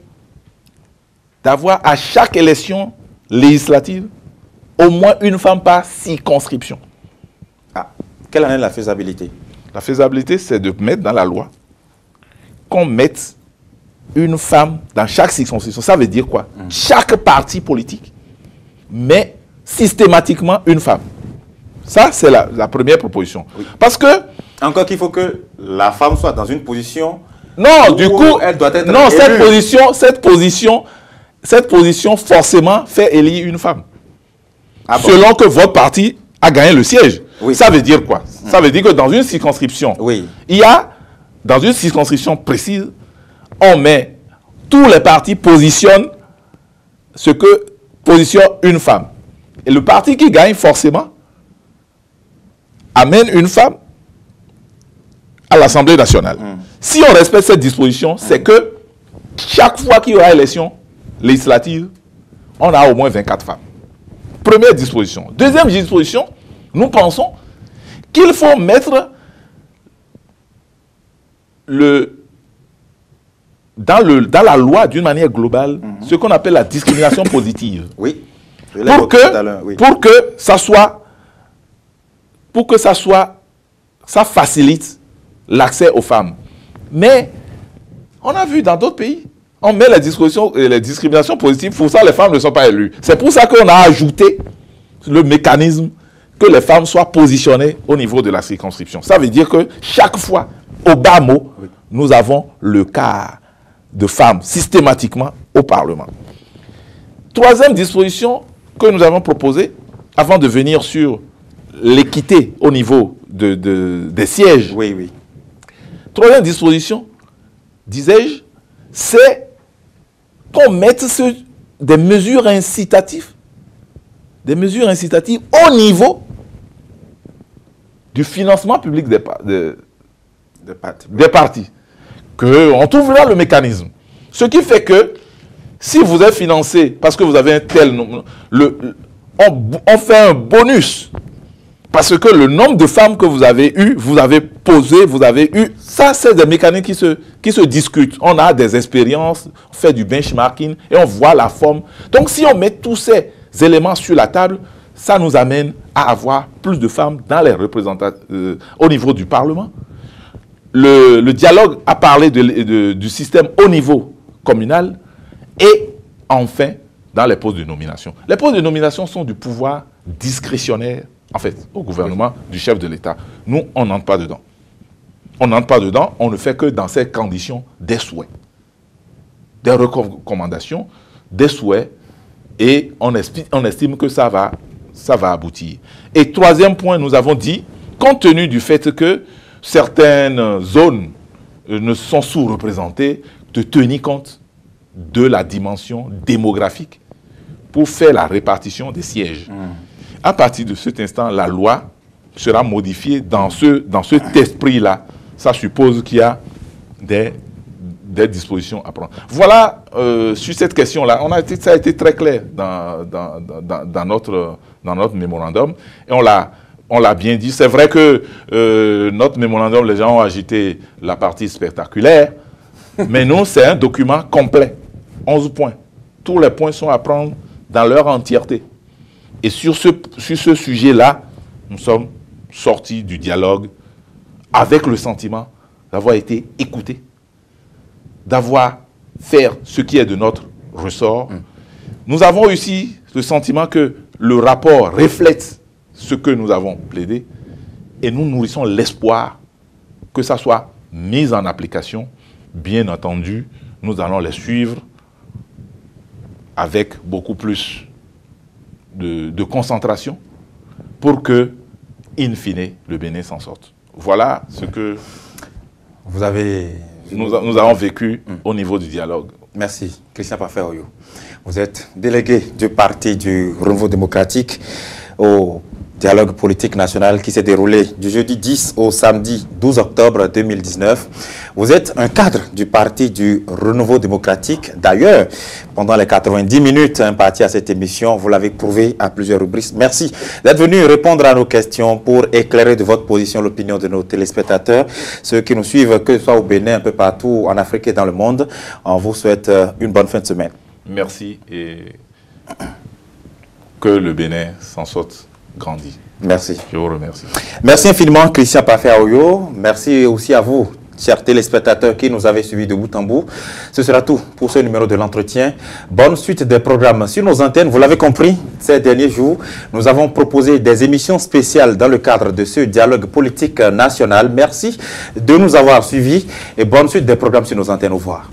d'avoir à chaque élection législative au moins une femme par circonscription. Ah, quelle en est la faisabilité? La faisabilité, c'est de mettre dans la loi qu'on mette une femme dans chaque circonscription. Ça veut dire quoi? Chaque parti politique met systématiquement une femme. Ça, c'est la première proposition. Oui. Parce que... Encore qu'il faut que la femme soit dans une position... Non, du coup, elle doit être non, élue. Cette position forcément fait élire une femme. Ah bon? Selon que votre parti a gagné le siège. Oui. Ça veut dire quoi? Ça veut dire que dans une circonscription, il y a, dans une circonscription précise, on met, tous les partis positionnent ce que positionne une femme. Et le parti qui gagne forcément amène une femme à l'Assemblée nationale. Si on respecte cette disposition, c'est que chaque fois qu'il y aura élection législative, on a au moins 24 femmes. Première disposition. Deuxième disposition, nous pensons qu'il faut mettre dans la loi, d'une manière globale, ce qu'on appelle la discrimination positive. Oui. Pour que ça facilite l'accès aux femmes. Mais on a vu dans d'autres pays, on met les discriminations positives, pour ça les femmes ne sont pas élues. C'est pour ça qu'on a ajouté le mécanisme que les femmes soient positionnées au niveau de la circonscription. Ça veut dire que chaque fois, au bas mot, nous avons le quart de femmes systématiquement au Parlement. Troisième disposition que nous avons proposée, avant de venir sur l'équité au niveau des sièges. Troisième disposition, disais-je, c'est qu'on mette des mesures incitatives au niveau du financement public des partis. On trouve là le mécanisme. Ce qui fait que si vous êtes financé parce que vous avez un tel nombre, on fait un bonus. Parce que le nombre de femmes que vous avez eues, vous avez posé, vous avez eu, ça c'est des mécanismes qui se discutent. On a des expériences, on fait du benchmarking et on voit la forme. Donc si on met tous ces éléments sur la table, ça nous amène à avoir plus de femmes dans les représentations au niveau du Parlement. Le dialogue a parlé du système au niveau communal et enfin dans les postes de nomination. Les postes de nomination sont du pouvoir discrétionnaire en fait, au gouvernement du chef de l'État. Nous, on n'entre pas dedans. On n'entre pas dedans, on ne fait que dans ces conditions des souhaits. Des recommandations, des souhaits, et on estime que ça va aboutir. Et troisième point, nous avons dit, compte tenu du fait que certaines zones ne sont sous-représentées, de tenir compte de la dimension démographique pour faire la répartition des sièges. À partir de cet instant, la loi sera modifiée dans cet esprit-là. Ça suppose qu'il y a des des dispositions à prendre. Voilà, sur cette question-là, ça a été très clair dans notre mémorandum, et on l'a bien dit. C'est vrai que notre mémorandum, les gens ont agité la partie spectaculaire, mais nous, c'est un document complet, 11 points. Tous les points sont à prendre dans leur entièreté. Et sur ce sujet-là, nous sommes sortis du dialogue avec le sentiment d'avoir été écoutés, d'avoir fait ce qui est de notre ressort. Nous avons aussi le sentiment que le rapport reflète ce que nous avons plaidé et nous nourrissons l'espoir que ça soit mis en application. Bien entendu, nous allons les suivre avec beaucoup plus de concentration pour que, in fine, le Bénin s'en sorte. Voilà ce que nous avons vécu au niveau du dialogue. Merci. Christian Pafé-Oyo. Vous êtes délégué du Parti du Renouveau démocratique au dialogue politique national qui s'est déroulé du jeudi 10 au samedi 12 octobre 2019. Vous êtes un cadre du Parti du Renouveau démocratique. D'ailleurs, pendant les 90 minutes imparties à cette émission, vous l'avez prouvé à plusieurs rubriques. Merci d'être venu répondre à nos questions pour éclairer de votre position l'opinion de nos téléspectateurs. Ceux qui nous suivent, que ce soit au Bénin, un peu partout en Afrique et dans le monde, on vous souhaite une bonne fin de semaine. Merci et que le Bénin s'en sorte grandi. Merci. Je vous remercie. Merci infiniment, Christian Pafé-Oyo. Merci aussi à vous, chers téléspectateurs qui nous avez suivis de bout en bout. Ce sera tout pour ce numéro de l'entretien. Bonne suite des programmes sur nos antennes. Vous l'avez compris, ces derniers jours, nous avons proposé des émissions spéciales dans le cadre de ce dialogue politique national. Merci de nous avoir suivis et bonne suite des programmes sur nos antennes. Au revoir.